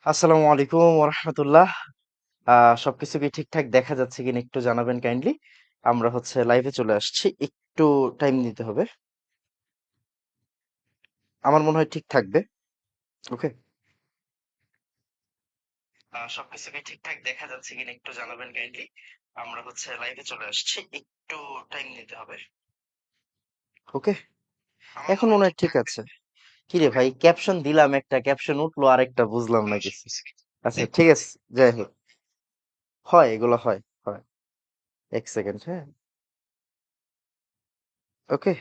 আসসালামু আলাইকুম ওরহমতুল্লাহ। সবকিছু কি ঠিকঠাক দেখা যাচ্ছে কিনা একটু জানাবেন কাইন্ডলি। আমরা হচ্ছে লাইভে চলে আসছি, একটু টাইম দিতে হবে। আমার মনে হয় ঠিক থাকবে। ওকে, সবকিছু কি ঠিকঠাক দেখা যাচ্ছে কিনা একটু জানাবেন কাইন্ডলি। আমরা হচ্ছে লাইভে চলে আসছি, একটু টাইম দিতে হবে। ওকে, এখন মনে হয় ঠিক আছে। কি রে ভাই, ক্যাপশন দিলাম, একটা ক্যাপশন উঠলো, আরেকটা বুঝলাম না কিছু। আচ্ছা ঠিক আছে, যাই হোক, হয় এগুলো হয় হয়। এক সেকেন্ড, হ্যাঁ। ওকে,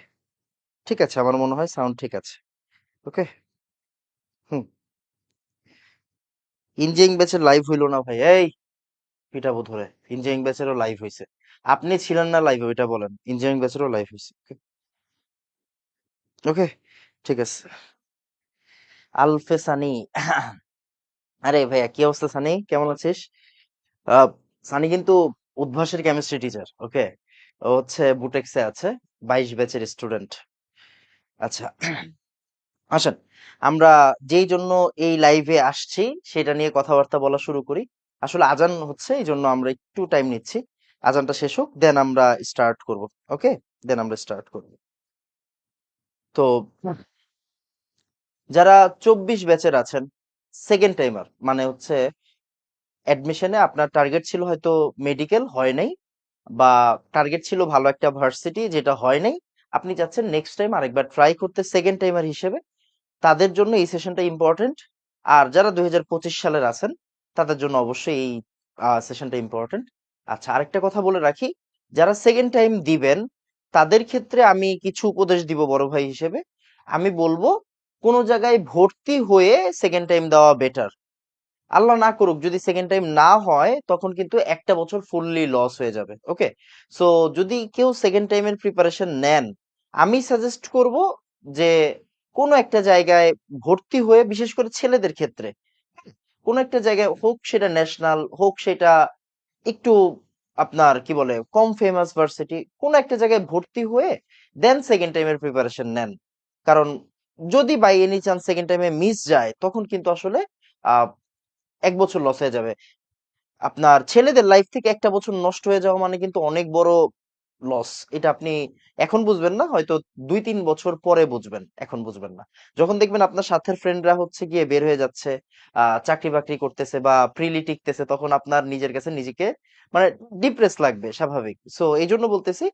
ঠিক আছে, আমার মনে হয় সাউন্ড ঠিক আছে। ওকে। হুম। ইঞ্জিনিয়ারিং ব্যাচের লাইভ হইলো না ভাই, এই পিটাবো ধরে। ইঞ্জিনিয়ারিং ব্যাচেরও লাইভ হইছে। আপনি ছিলেন না লাইভে, ওইটা বলেন। ইঞ্জিনিয়ারিং ব্যাচেরও লাইভ হইছে। ওকে, ঠিক আছে। আলফে সানি। আরে ভাইয়া, কি অবস্থা সানি, কেমন আছিস? আহ, সানি কিন্তু উদ্ভাসের কেমিস্ট্রি টিচার। ওকে, ও হচ্ছে বুটেক্সে আছে, 22 ব্যাচের স্টুডেন্ট। আচ্ছা, আসেন, আমরা যেই জন্য এই লাইভে আসছি সেটা নিয়ে কথাবার্তা বলা শুরু করি। আসলে আজান হচ্ছে, এই জন্য আমরা একটু টাইম নিচ্ছি। আজানটা শেষ হোক, দেন আমরা স্টার্ট করব। ওকে, দেন আমরা স্টার্ট করব। তো যারা 24 ব্যাচের আছেন, সেকেন্ড টাইমার, মানে হচ্ছে অ্যাডমিশনে আপনার টার্গেট ছিল হয়তো মেডিকেল হয় নাই, বা টার্গেট ছিল ভালো একটা ভার্সিটি যেটা হয় নাই, আপনি চাচ্ছেন নেক্সট টাইম আরেকবার ট্রাই করতে সেকেন্ড টাইমার হিসেবে, তাদের জন্য এই সেশনটা ইম্পর্টেন্ট। আর যারা 2025 সালের আছেন, তাদের জন্য অবশ্যই এই সেশনটা ইম্পর্টেন্ট। আচ্ছা, আরেকটা কথা বলে রাখি, যারা সেকেন্ড টাইম দিবেন তাদের ক্ষেত্রে আমি কিছু উপদেশ দিব বড় ভাই হিসেবে। আমি বলবো, কোনো জায়গায় ভর্তি হয়ে সেকেন্ড টাইম দেওয়া বেটার। আল্লাহ না করুক যদি সেকেন্ড টাইম না হয়, তখন কিন্তু একটা বছর ফুললি লস হয়ে যাবে। ওকে, সো যদি কেউ সেকেন্ড টাইমের প্রিপারেশন নেন, আমি সাজেস্ট করব যে কোনো একটা জায়গায় ভর্তি হয়ে, বিশেষ করে ছেলেদের ক্ষেত্রে কোনো একটা জায়গায় হোক, সেটা ন্যাশনাল হোক, সেটা একটু আপনার কি বলে কম ফেমাস ভার্সিটি, কোন একটা জায়গায় ভর্তি হয়ে দেন সেকেন্ড টাইমের প্রিপারেশন নেন। কারণ যদি বাই এনি চান্স সেকেন্ড টাইমে মিস যায়, তখন কিন্তু আসলে আহ 1 বছর লস হয়ে যাবে। আপনার ছেলেদের লাইফ থেকে একটা বছর নষ্ট হয়ে যাওয়া মানে কিন্তু অনেক বড় লস। এটা আপনি এখন বুঝবেন না, হয়তো 2-3 বছর পরে বুঝবেন, এখন বুঝবেন না। যখন দেখবেন আপনার সাথের ফ্রেন্ডরা হচ্ছে গিয়ে বের হয়ে যাচ্ছে, চাকরি বাকরি করতেছে বা প্রিলি টিকতেছে, তখন আপনার নিজের কাছে নিজেকে মানে ডিপ্রেস লাগবে, স্বাভাবিক। সো এই জন্য বলতেছি,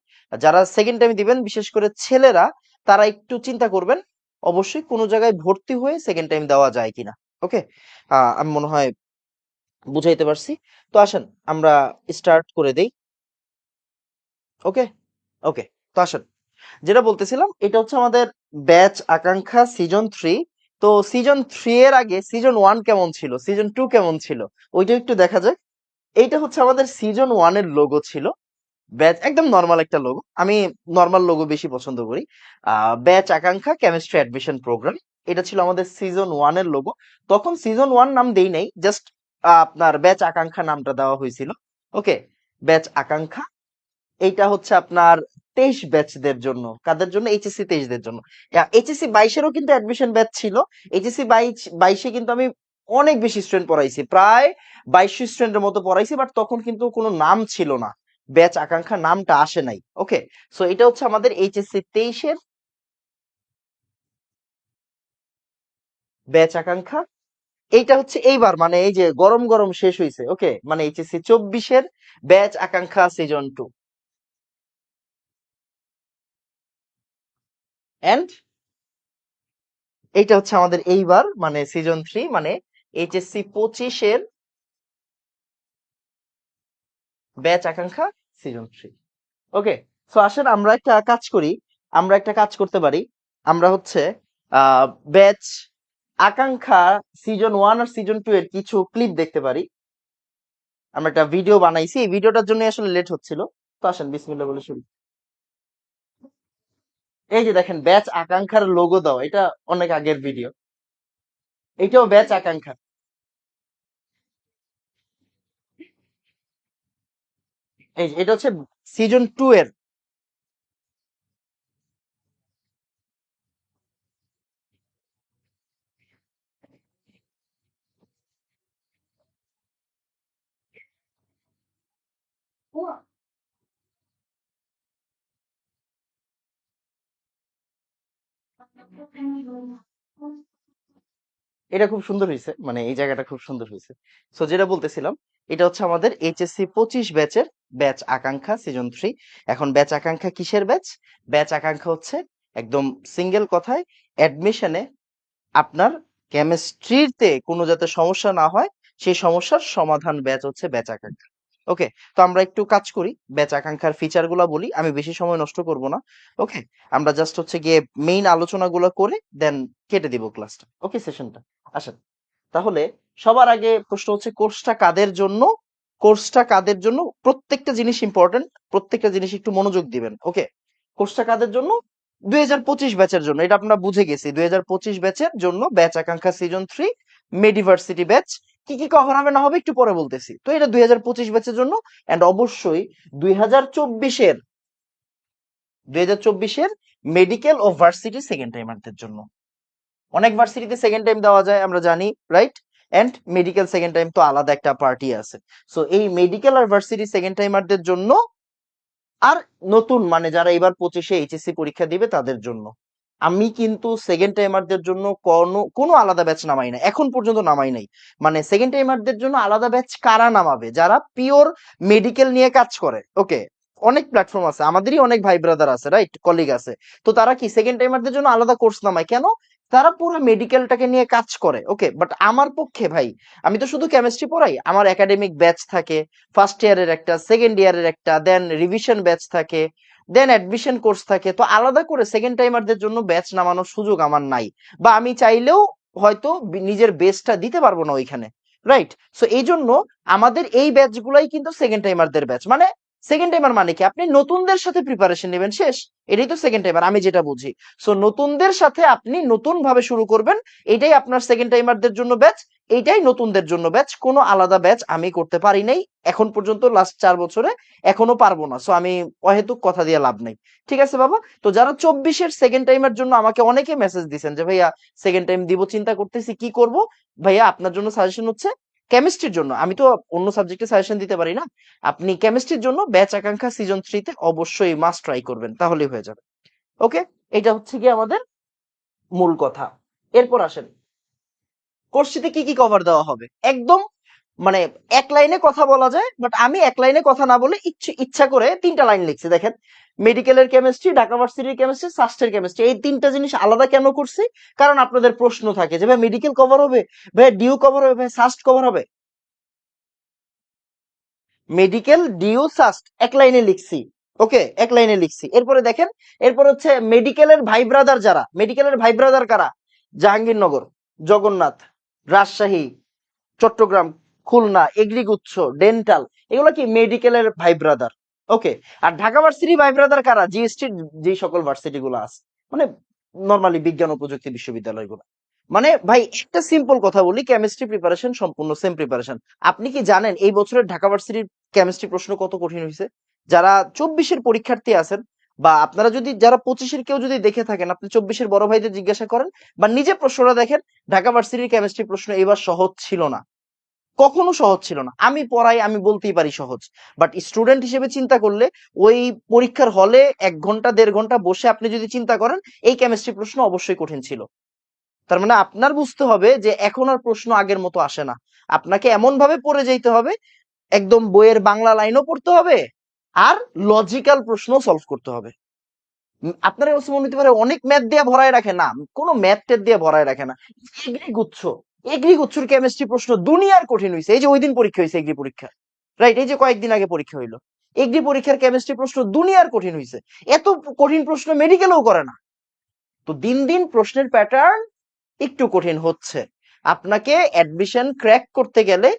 যারা সেকেন্ড টাইম দিবেন, বিশেষ করে ছেলেরা, তারা একটু চিন্তা করবেন অবশ্যই কোনো জায়গায় ভর্তি হয়ে সেকেন্ড টাইম দেওয়া যায় কিনা। ওকে, আমি মনে হয় বুঝাইতে পারছি। তো আসেন, আমরা স্টার্ট করে দেই। ওকে, ওকে, তো আসেন, যেটা বলতেছিলাম, এটা হচ্ছে আমাদের ব্যাচ আকাঙ্ক্ষা সিজন 3। তো সিজন 3 এর আগে সিজন 1 কেমন ছিল, সিজন 2 কেমন ছিল, ওইটা একটু দেখা যাক। এইটা হচ্ছে আমাদের সিজন 1 এর লোগো ছিল। ব্যাচ একদম নর্মাল একটা লোগো, আমি নর্মাল লোগো বেশি পছন্দ করি। ব্যাচ আকাঙ্ক্ষা কেমিস্ট্রি অ্যাডমিশন প্রোগ্রাম, এটা ছিল আমাদের সিজন 1 এর লোগো। তখন সিজন 1 নাম দেই নাই, জাস্ট আপনার ব্যাচ আকাঙ্ক্ষা নামটা দেওয়া হয়েছিল। ওকে, ব্যাচ আকাঙ্ক্ষা। এইটা হচ্ছে আপনার 23 ব্যাচদের জন্য, কাদের জন্য? এইচএসসি 23 দের জন্য। এইচএসসি 22-এরও কিন্তু অ্যাডমিশন ব্যাচ ছিল। এইচএসসি 22-এ কিন্তু আমি অনেক বেশি স্টুডেন্ট পড়াইছি, প্রায় 2200 স্টুডেন্টের মতো পড়াইছি, বাট তখন কিন্তু কোনো নাম ছিল না, ব্যাচ আকাঙ্ক্ষা নামটা আসে নাই। ওকে, সো এটা হচ্ছে আমাদের এইচএসসি 23-এর ব্যাচ আকাঙ্ক্ষা। এইটা হচ্ছে এইবার, মানে এই যে গরম গরম শেষ হয়েছে। ওকে, মানে এইচএসসি 24-এর ব্যাচ আকাঙ্ক্ষা সিজন 2। এন্ড এইটা হচ্ছে আমাদের এইবার, মানে সিজন 3, মানে এইচএসসি 25-এর ব্যাচ আকাঙ্ক্ষা সিজন 3। ওকে, তো আসেন আমরা একটা কাজ করি, আমরা একটা কাজ করতে পারি। আমরা হচ্ছে ব্যাচ আকাঙ্ক্ষা সিজন 1 আর সিজন 2 এর কিছু ক্লিপ দেখতে পারি। আমরা একটা ভিডিও বানাইছি, এই ভিডিওটার জন্য আসলে লেট হচ্ছিল। তো আসেন বিসমিল্লাহ বলে শুরু। এই যে দেখেন, ব্যাচ আকাঙ্ক্ষার লোগো দাও, এটা অনেক আগের ভিডিও। এটাও ব্যাচ আকাঙ্ক্ষা। এই যে এটা হচ্ছে সিজন 2 এর। এটা খুব সুন্দর হয়েছে, মানে এই জায়গাটা খুব সুন্দর হয়েছে। সো যেটা বলতেছিলাম, এটা হচ্ছে আমাদের এইচএসসি 25 ব্যাচের ব্যাচ আকাঙ্ক্ষা সিজন 3। এখন ব্যাচ আকাঙ্ক্ষা কিসের ব্যাচ? ব্যাচ আকাঙ্ক্ষা হচ্ছে একদম সিঙ্গেল কথায়, অ্যাডমিশনে আপনার কেমিস্ট্রিতে কোনো যাতে সমস্যা না হয় সেই সমস্যার সমাধান ব্যাচ হচ্ছে ব্যাচ আকাঙ্ক্ষা। ওকে, তো আমরা একটু কাজ করি, ব্যাচ আকাঙ্ক্ষার ফিচার গুলা বলি, আমি বেশি সময় নষ্ট করব না। ওকে, আমরা জাস্ট হচ্ছে গিয়ে মেইন আলোচনাগুলো করে দেন কেটে দিব ক্লাসটা, ওকে সেশনটা। আসেন তাহলে, সবার আগে প্রশ্ন হচ্ছে কোর্সটা কাদের জন্য? কোর্সটা কাদের জন্য? প্রত্যেকটা জিনিস ইম্পর্টেন্ট, প্রত্যেকটা জিনিস একটু মনোযোগ দিবেন। ওকে, কোর্সটা কাদের জন্য? 2025 ব্যাচের জন্য, এটা আমরা বুঝে গেছি। 2025 ব্যাচের জন্য ব্যাচ আকাঙ্ক্ষা সিজন 3 মেডিভার্সিটি ব্যাচ। কি কি কভার হবে না হবে একটু পরে বলতেছি। তো এটা 2025 ব্যাচের জন্য, এন্ড অবশ্যই 2024-এর 2024-এর মেডিকেল ও ভার্সিটি সেকেন্ড টাইমারদের জন্য। অনেক ভার্সিটিতে সেকেন্ড টাইম দেওয়া যায় আমরা জানি, right? And medical second time তো আলাদা একটা পার্টি আছে। সো এই মেডিকেল আর ভার্সিটি সেকেন্ড টাইমারদের জন্য, আর নতুন মানে যারা এবার 25-এ এইচএসসি পরীক্ষা দিবে তাদের জন্য। আমি কিন্তু সেকেন্ড টাইমারদের জন্য কোনো কোনো আলাদা ব্যাচ নামাই না, এখন পর্যন্ত নামাই নাই। মানে সেকেন্ড টাইমারদের জন্য আলাদা ব্যাচ কারা নামাবে? যারা পিওর মেডিকেল নিয়ে কাজ করে। ওকে, অনেক প্ল্যাটফর্ম আছে, আমাদেরই অনেক ভাই ব্রাদার আছে, রাইট, কলিগ আছে। তো তারা কি সেকেন্ড টাইমারদের জন্য আলাদা কোর্স নামায় কেন? তারা পুরো মেডিকেলটাকে নিয়ে কাজ করে। ওকে, বাট আমার পক্ষে ভাই, আমি তো শুধু কেমিস্ট্রি পড়াই, আমার একাডেমিক ব্যাচ থাকে, ফার্স্ট ইয়ারের একটা, সেকেন্ড ইয়ারের একটা, দেন রিভিশন ব্যাচ থাকে, দেন অ্যাডমিশন কোর্স থাকে। তো আলাদা করে সেকেন্ড টাইমারদের জন্য ব্যাচ নামানোর সুযোগ আমার নাই, বা আমি চাইলেও হয়তো নিজের বেস্টটা দিতে পারবো না ওইখানে, রাইট? সো এই জন্য আমাদের এই ব্যাচগুলাই কিন্তু সেকেন্ড টাইমারদের ব্যাচ। মানে সেকেন্ড টাইমার মানে কি? আপনি নতুনদের সাথে প্রিপারেশন নেবেন, শেষ। এটাই তো সেকেন্ড টাইমার, আমি যেটা বুঝি। সো নতুনদের সাথে আপনি নতুন ভাবে শুরু করবেন, এটাই আপনার সেকেন্ড টাইমারদের জন্য ব্যাচ, এইটাই নতুনদের জন্য ব্যাচ। কোনো আলাদা ব্যাচ আমি করতে পারি নাই এখন পর্যন্ত, লাস্ট 4 বছরে, এখনো পারবো না। সো আমি অহেতুক কথা দিয়ে লাভ নাই। ঠিক আছে বাবা? তো যারা 24-এর সেকেন্ড টাইমের জন্য আমাকে অনেকে মেসেজ দিচ্ছেন যে ভাইয়া সেকেন্ড টাইম দিব, চিন্তা করতেছি কি করব। ভাইয়া আপনার জন্য সাজেশন হচ্ছে, কেমিস্ট্রির জন্য আমি তো অন্য সাবজেক্টে সাজেশন দিতে পারি না, আপনি কেমিস্ট্রির জন্য ব্যাচ আকাঙ্ক্ষা সিজন 3-তে অবশ্যই মাস্ট ট্রাই করবেন, তাহলেই হয়ে যাবে। ওকে, এটা হচ্ছে কি আমাদের মূল কথা। এরপর আসেন, কোর্সটিতে কি কি কভার দেওয়া হবে একদম, মানে এক লাইনে কথা বলা যায়, বাট আমি এক লাইনে কথা না বলে ইচ্ছা করে 3টা লাইন লিখছি। দেখেন, মেডিকেলের কেমিস্ট্রি, ঢাকা ভার্সিটির কেমিস্ট্রি, সাস্টের কেমিস্ট্রি, এই 3টা জিনিস আলাদা কেন করছি? কারণ আপনাদের প্রশ্ন থাকে যে ভাই মেডিকেল কভার হবে, ভাই ডিউ কভার হবে, ভাই সাস্ট কভার হবে। মেডিকেল, ডিউ, সাস্ট এক লাইনে লিখছি। ওকে, এক লাইনে লিখছি। এরপরে দেখেন, এরপর হচ্ছে মেডিকেলের ভাই ব্রাদার যারা, মেডিকেলের ভাই ব্রাদার কারা? জাহাঙ্গীরনগর, জগন্নাথ, রাজশাহী, চট্টগ্রাম, খুলনা, এগ্রিগুচ্ছ, ডেন্টাল, এগুলো কি মেডিকেলের ভাই ব্রাদার। ওকে, আর ঢাকা ভার্সিটি ভাই ব্রাদার কারা? জিএসটির যে সকল ভার্সিটি গুলো আছে, মানে নর্মালি বিজ্ঞান ও প্রযুক্তি বিশ্ববিদ্যালয়গুলো। মানে ভাই একটা সিম্পল কথা বলি, কেমিস্ট্রি প্রিপারেশন সম্পূর্ণ সেম প্রিপারেশন। আপনি কি জানেন এই বছরের ঢাকা ভার্সিটির কেমিস্ট্রি প্রশ্ন কত কঠিন হয়েছে? যারা 24-এর পরীক্ষার্থী আছেন, বা আপনারা যদি যারা 25-এর কেউ যদি দেখে থাকেন, আপনি 24-এর বড় ভাইদের জিজ্ঞাসা করেন, বা নিজে প্রশ্নটা দেখেন, ঢাকা ভার্সিটির কেমিস্ট্রি প্রশ্ন এবার সহজ ছিল না, কখনো সহজ ছিল না। আমি পড়াই, আমি বলতেই পারি সহজ, বাট স্টুডেন্ট হিসেবে চিন্তা করলে, ওই পরীক্ষার হলে 1 ঘন্টা 1.5 ঘন্টা বসে আপনি যদি চিন্তা করেন, এই কেমিস্ট্রি প্রশ্ন অবশ্যই কঠিন ছিল। তার মানে আপনার বুঝতে হবে যে এখন আর প্রশ্ন আগের মতো আসে না। আপনাকে এমন ভাবে পড়ে যাইতে হবে, একদম বইয়ের বাংলা লাইনও পড়তে হবে, আর লজিক্যাল প্রশ্ন সলভ করতে হবে। আপনার কাছে মনে হতে পারে অনেক ম্যাথ দিয়ে ভরায় রাখে, না, কোনো ম্যাথ ট্যাথ দিয়ে ভরায় রাখে না। এগ্রি গুচ্ছ, এগ্রি গুচ্ছর কেমিস্ট্রি প্রশ্ন দুনিয়ার কঠিন হয়েছে। এই যে ওই দিন পরীক্ষা হয়েছে এগ্রি পরীক্ষা, রাইট, এই যে কয়েকদিন আগে পরীক্ষা হইলো, এগ্রি পরীক্ষার কেমিস্ট্রি প্রশ্ন দুনিয়ার কঠিন হয়েছে। এত কঠিন প্রশ্ন মেডিকেলেও করে না। তো দিন দিন প্রশ্নের প্যাটার্ন একটু কঠিন হচ্ছে। আপনাকে অ্যাডমিশন ক্র্যাক করতে গেলে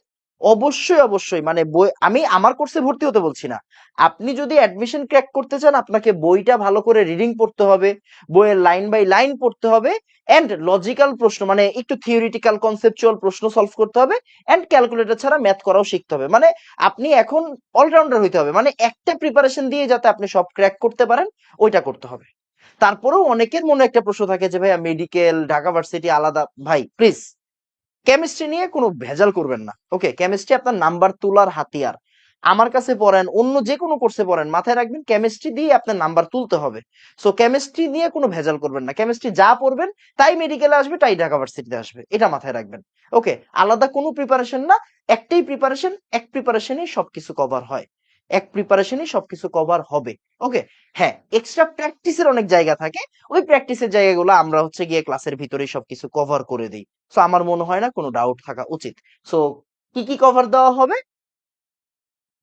অবশ্যই অবশ্যই, মানে বই, আমি আমার কোর্সে ভর্তি হতে বলছি না, আপনি যদি অ্যাডমিশন ক্র্যাক করতে চান, আপনাকে বইটা ভালো করে রিডিং পড়তে হবে, বইয়ের লাইন বাই লাইন পড়তে হবে, এন্ড লজিক্যাল প্রশ্ন, মানে একটু থিওরিটিক্যাল কনসেপচুয়াল প্রশ্ন সলভ করতে হবে, এন্ড ক্যালকুলেটর ছাড়া ম্যাথ করাও শিখতে হবে। মানে আপনি এখন অলরাউন্ডার হইতে হবে, মানে একটা প্রিপারেশন দিয়ে যাতে আপনি সব ক্র্যাক করতে পারেন, ওইটা করতে হবে। তারপরেও অনেকের মনে একটা প্রশ্ন থাকে যে ভাইয়া মেডিকেল ঢাকা ভার্সিটি আলাদা। ভাই প্লিজ, কেমিস্ট্রি নিয়ে কোনো ভেজাল করবেন না। ওকে, কেমিস্ট্রি আপনার নাম্বার তোলার হাতিয়ার। আমার কাছে পড়েন, অন্য যে কোনো কোর্সে পড়েন, মাথায় রাখবেন কেমিস্ট্রি দিয়ে আপনার নাম্বার তুলতে হবে। সো কেমিস্ট্রি নিয়ে কোনো ভেজাল করবেন না, কেমিস্ট্রি যা পড়বেন তাই মেডিকেলে আসবে, তাই ঢাকা ভার্সিটিতে আসবে, এটা মাথায় রাখবেন। ওকে, আলাদা কোনো প্রিপারেশন না, একটাই প্রিপারেশন, এক প্রিপারেশনেই সবকিছু কভার হয়, এক প্রিপারেশনেই সবকিছু কভার হবে। ওকে, হ্যাঁ এক্সট্রা প্র্যাকটিসের অনেক জায়গা থাকে, ওই প্র্যাকটিসের জায়গাগুলো আমরা হচ্ছে গিয়ে ক্লাসের ভিতরেই সবকিছু কভার করে দিই। সো আমার মনে হয় না কোনো ডাউট থাকা উচিত। সো কি কি কভার দেওয়া হবে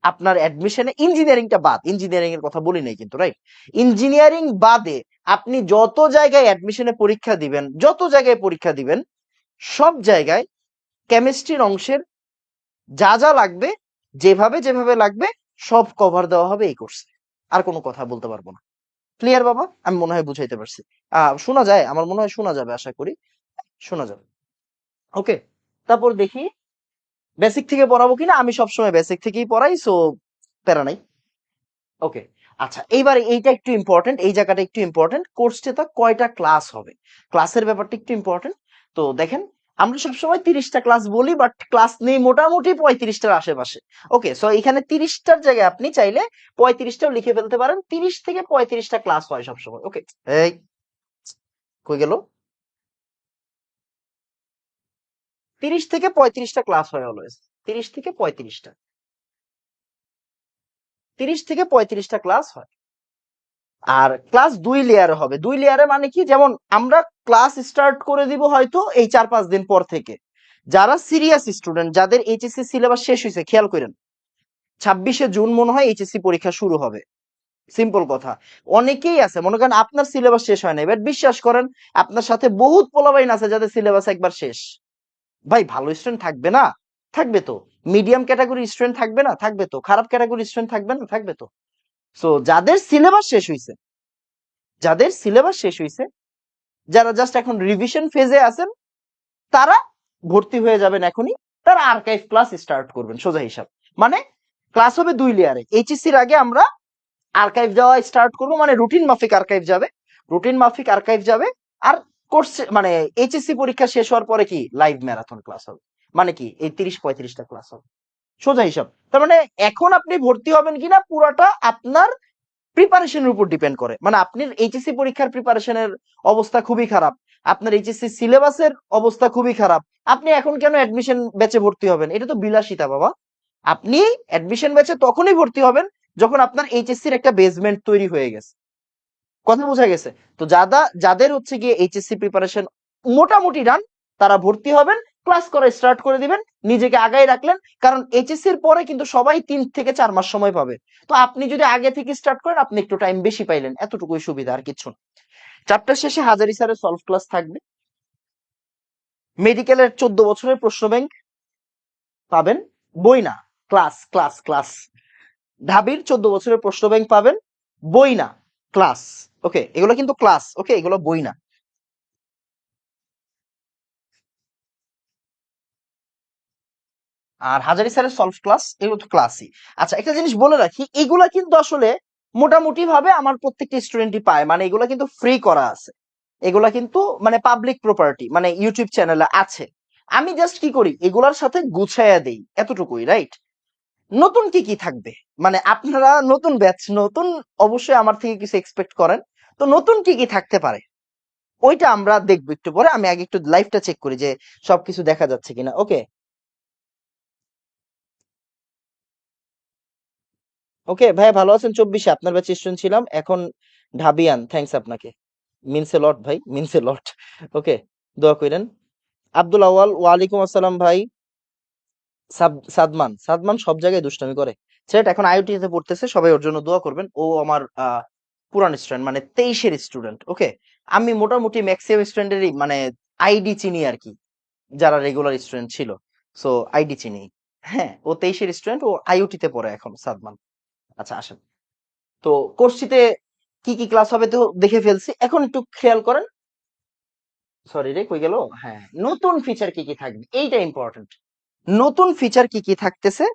আপনার অ্যাডমিশনে, ইঞ্জিনিয়ারিংটা বাদ, ইঞ্জিনিয়ারিং এর কথা বলি নাই কিন্তু, রাইট? ইঞ্জিনিয়ারিং বাদে আপনি যত জায়গায় অ্যাডমিশনে পরীক্ষা দিবেন, যত জায়গায় পরীক্ষা দিবেন, সব জায়গায় কেমিস্ট্রির অংশের যা যা লাগবে, যেভাবে যেভাবে লাগবে, সব কভার দেওয়া হবে এই কোর্সে। আর কোনো কথা বলতে পারবো না। ক্লিয়ার বাবা? আমি মনে হয় বুঝাইতে পারছি। শোনা যায়? আমার মনে হয় শোনা যাবে, আশা করি শোনা যাবে। ওকে, তারপর দেখি বেসিক থেকে পড়াবো কিনা। আমি সবসময় বেসিক থেকেই পড়াই, সো প্যারা নাই। ওকে, আচ্ছা এইবার এইটা একটু ইম্পর্টেন্ট, এই জায়গাটা একটু ইম্পর্টেন্ট, কোর্সটা কয়টা ক্লাস হবে, ক্লাসের ব্যাপারটা একটু ইম্পর্টেন্ট। তো দেখেন, আমরা সবসময় 30টা ক্লাস বলি, বাট ক্লাস নেই মোটামুটি 35টার আশেপাশে। ওকে, সো এখানে 30টার জায়গায় আপনি চাইলে 35টাও লিখে ফেলতে পারেন, 30 থেকে 35টা ক্লাস হয় সবসময়। ওকে, এই কই গেল, 30 থেকে 35টা ক্লাস হয় অলওয়েজ, 30 থেকে 35টা, 30 থেকে 35টা ক্লাস হয়। আর ক্লাস 2 লেয়ারে হবে, 2 লেয়ারে মানে কি, যেমন আমরা ক্লাস স্টার্ট করে দিব হয়তো এই 4-5 দিন পর থেকে। যারা সিরিয়াস স্টুডেন্ট, যাদের এইচএসসি সিলেবাস শেষ হয়েছে, খেয়াল করেন 26শে জুন মনে হয় এইচএসসি পরীক্ষা শুরু হবে, সিম্পল কথা। অনেকেই আছে মনে করেন আপনার সিলেবাস শেষ হয় না, বাট বিশ্বাস করেন আপনার সাথে বহুত পোলাপাইন আছে যাদের সিলেবাস একবার শেষ। ভাই ভালো স্টুডেন্ট থাকবে না? থাকবে তো। মিডিয়াম ক্যাটাগরি স্টুডেন্ট থাকবে না? থাকবে তো। খারাপ ক্যাটাগরি স্টুডেন্ট থাকবে না? থাকবে তো। সো যাদের সিলেবাস শেষ হয়েছে, যাদের সিলেবাস শেষ হয়েছে, যারা জাস্ট এখন রিভিশন ফেজে আছেন, তারা ভর্তি হয়ে যাবেন এখনই, তারা আর্কাইভ ক্লাস স্টার্ট করবেন, সোজা হিসাব। মানে ক্লাস হবে 2 লেয়ারে, এইচএসসির আগে আমরা আর্কাইভ যাওয়া স্টার্ট করবো, মানে রুটিন মাফিক আর্কাইভ যাবে, রুটিন মাফিক আর্কাইভ যাবে। আর কোর্স মানে এইচএসসি পরীক্ষা শেষ হওয়ার পরে কি লাইভ ম্যারাথন ক্লাস হবে, মানে কি এই 30-35টা ক্লাস হবে, সোজা হিসাব। তার মানে এখন আপনি ভর্তি হবেন কিনা পুরাটা আপনার প্রিপারেশনের উপর ডিপেন্ড করে। মানে আপনার এইচএসসি পরীক্ষার প্রিপারেশনের অবস্থা খুবই খারাপ, আপনার এইচএসসি সিলেবাসের অবস্থা খুবই খারাপ, আপনি এখন কেন অ্যাডমিশন ব্যাচে ভর্তি হবেন? এটা তো বিলাসিতা বাবা। আপনি অ্যাডমিশন ব্যাচে তখনই ভর্তি হবেন যখন আপনার এইচএসসির একটা বেসমেন্ট তৈরি হয়ে গেছে। কথা বোঝা গেছে? তো যাদের হচ্ছে গিয়ে এইচএসসি প্রিপারেশন মোটামুটি রান, তারা ভর্তি হবেন, ক্লাস করা স্টার্ট করে দিবেন, নিজেকে আগাই রাখলেন। কারণ এইচএসসির পরে কিন্তু সবাই 3 থেকে 4 মাস সময় পাবে। তো আপনি যদি আগে থেকে স্টার্ট করেন, আপনি একটু টাইম বেশি পাইলেন, এতটুকুই সুবিধা, আর কিছু না। চ্যাপ্টার শেষে হাজারি স্যারের সলভ ক্লাস থাকবে। মেডিকেলের 14 বছরের প্রশ্ন ব্যাংক পাবেন, বই না, ক্লাস ক্লাস ক্লাস। ঢাবির 14 বছরের প্রশ্ন ব্যাংক পাবেন, বই না, ক্লাস। ওকে, এগুলো কিন্তু ক্লাস, ওকে, এগুলো বই না। আর হাজারি স্যারের সলভ ক্লাস, এগুলো তো ক্লাসই। আচ্ছা একটা জিনিস বলে রাখি, এগুলা কিন্তু আসলে মোটামুটি ভাবে আমার প্রত্যেকটা স্টুডেন্টই পায়, মানে এগুলা কিন্তু ফ্রি করা আছে, এগুলা কিন্তু মানে পাবলিক প্রপার্টি, মানে ইউটিউব চ্যানেলে আছে। আমি জাস্ট কি করি, এগুলার সাথে গুছাইয়া দেই, এতটুকুই, রাইট? নতুন কি কি থাকবে, মানে আপনারা নতুন ব্যাচ, নতুন, অবশ্যই আমার থেকে কিছু এক্সপেক্ট করেন। তো নতুন কি কি থাকতে পারে ওইটা আমরা দেখবো একটু পরে। আমি আগে একটু লাইভটা চেক করি যে সবকিছু দেখা যাচ্ছে কিনা। ওকে, ওকে ভাই, ভালো আছেন? 24-এ আপনার ব্যাচে স্টুডেন্ট ছিলাম, এখন ঢাবিয়ান। থ্যাঙ্কস আপনাকে, মিনস এ লট ভাই, মিনস এ লট। ওকে, দোয়া করেন। আব্দুল আওয়াল, ওয়ালাইকুম আসসালাম ভাই। সাদমান, সাদমান সব জায়গায় দুষ্টামি করে, সেটা এখন আইওটি তে পড়তেছে, সবাই ওর জন্য দোয়া করবেন। ও আমার পুরান স্টুডেন্ট, মানে 23-এর স্টুডেন্ট। ওকে, আমি মোটামুটি ম্যাক্সিমাম স্টুডেন্টেরই মানে আইডি চিনি আর কি, যারা রেগুলার স্টুডেন্ট ছিল। সো আইডি চিনি। হ্যাঁ, ও 23-এর স্টুডেন্ট, ও আইওটি তে পড়ে এখন, সাদমান। আচ্ছা আসেন, তো কোর্সটিতে কি কি ক্লাস হবে তো দেখে ফেলছি, এখন একটু খেয়াল করেন। সরি রে, কই গেল? হ্যাঁ, নতুন ফিচার কি কি থাকবে এইটা ইম্পর্টেন্ট। নতুন ফিচার কি কি থাকতেছে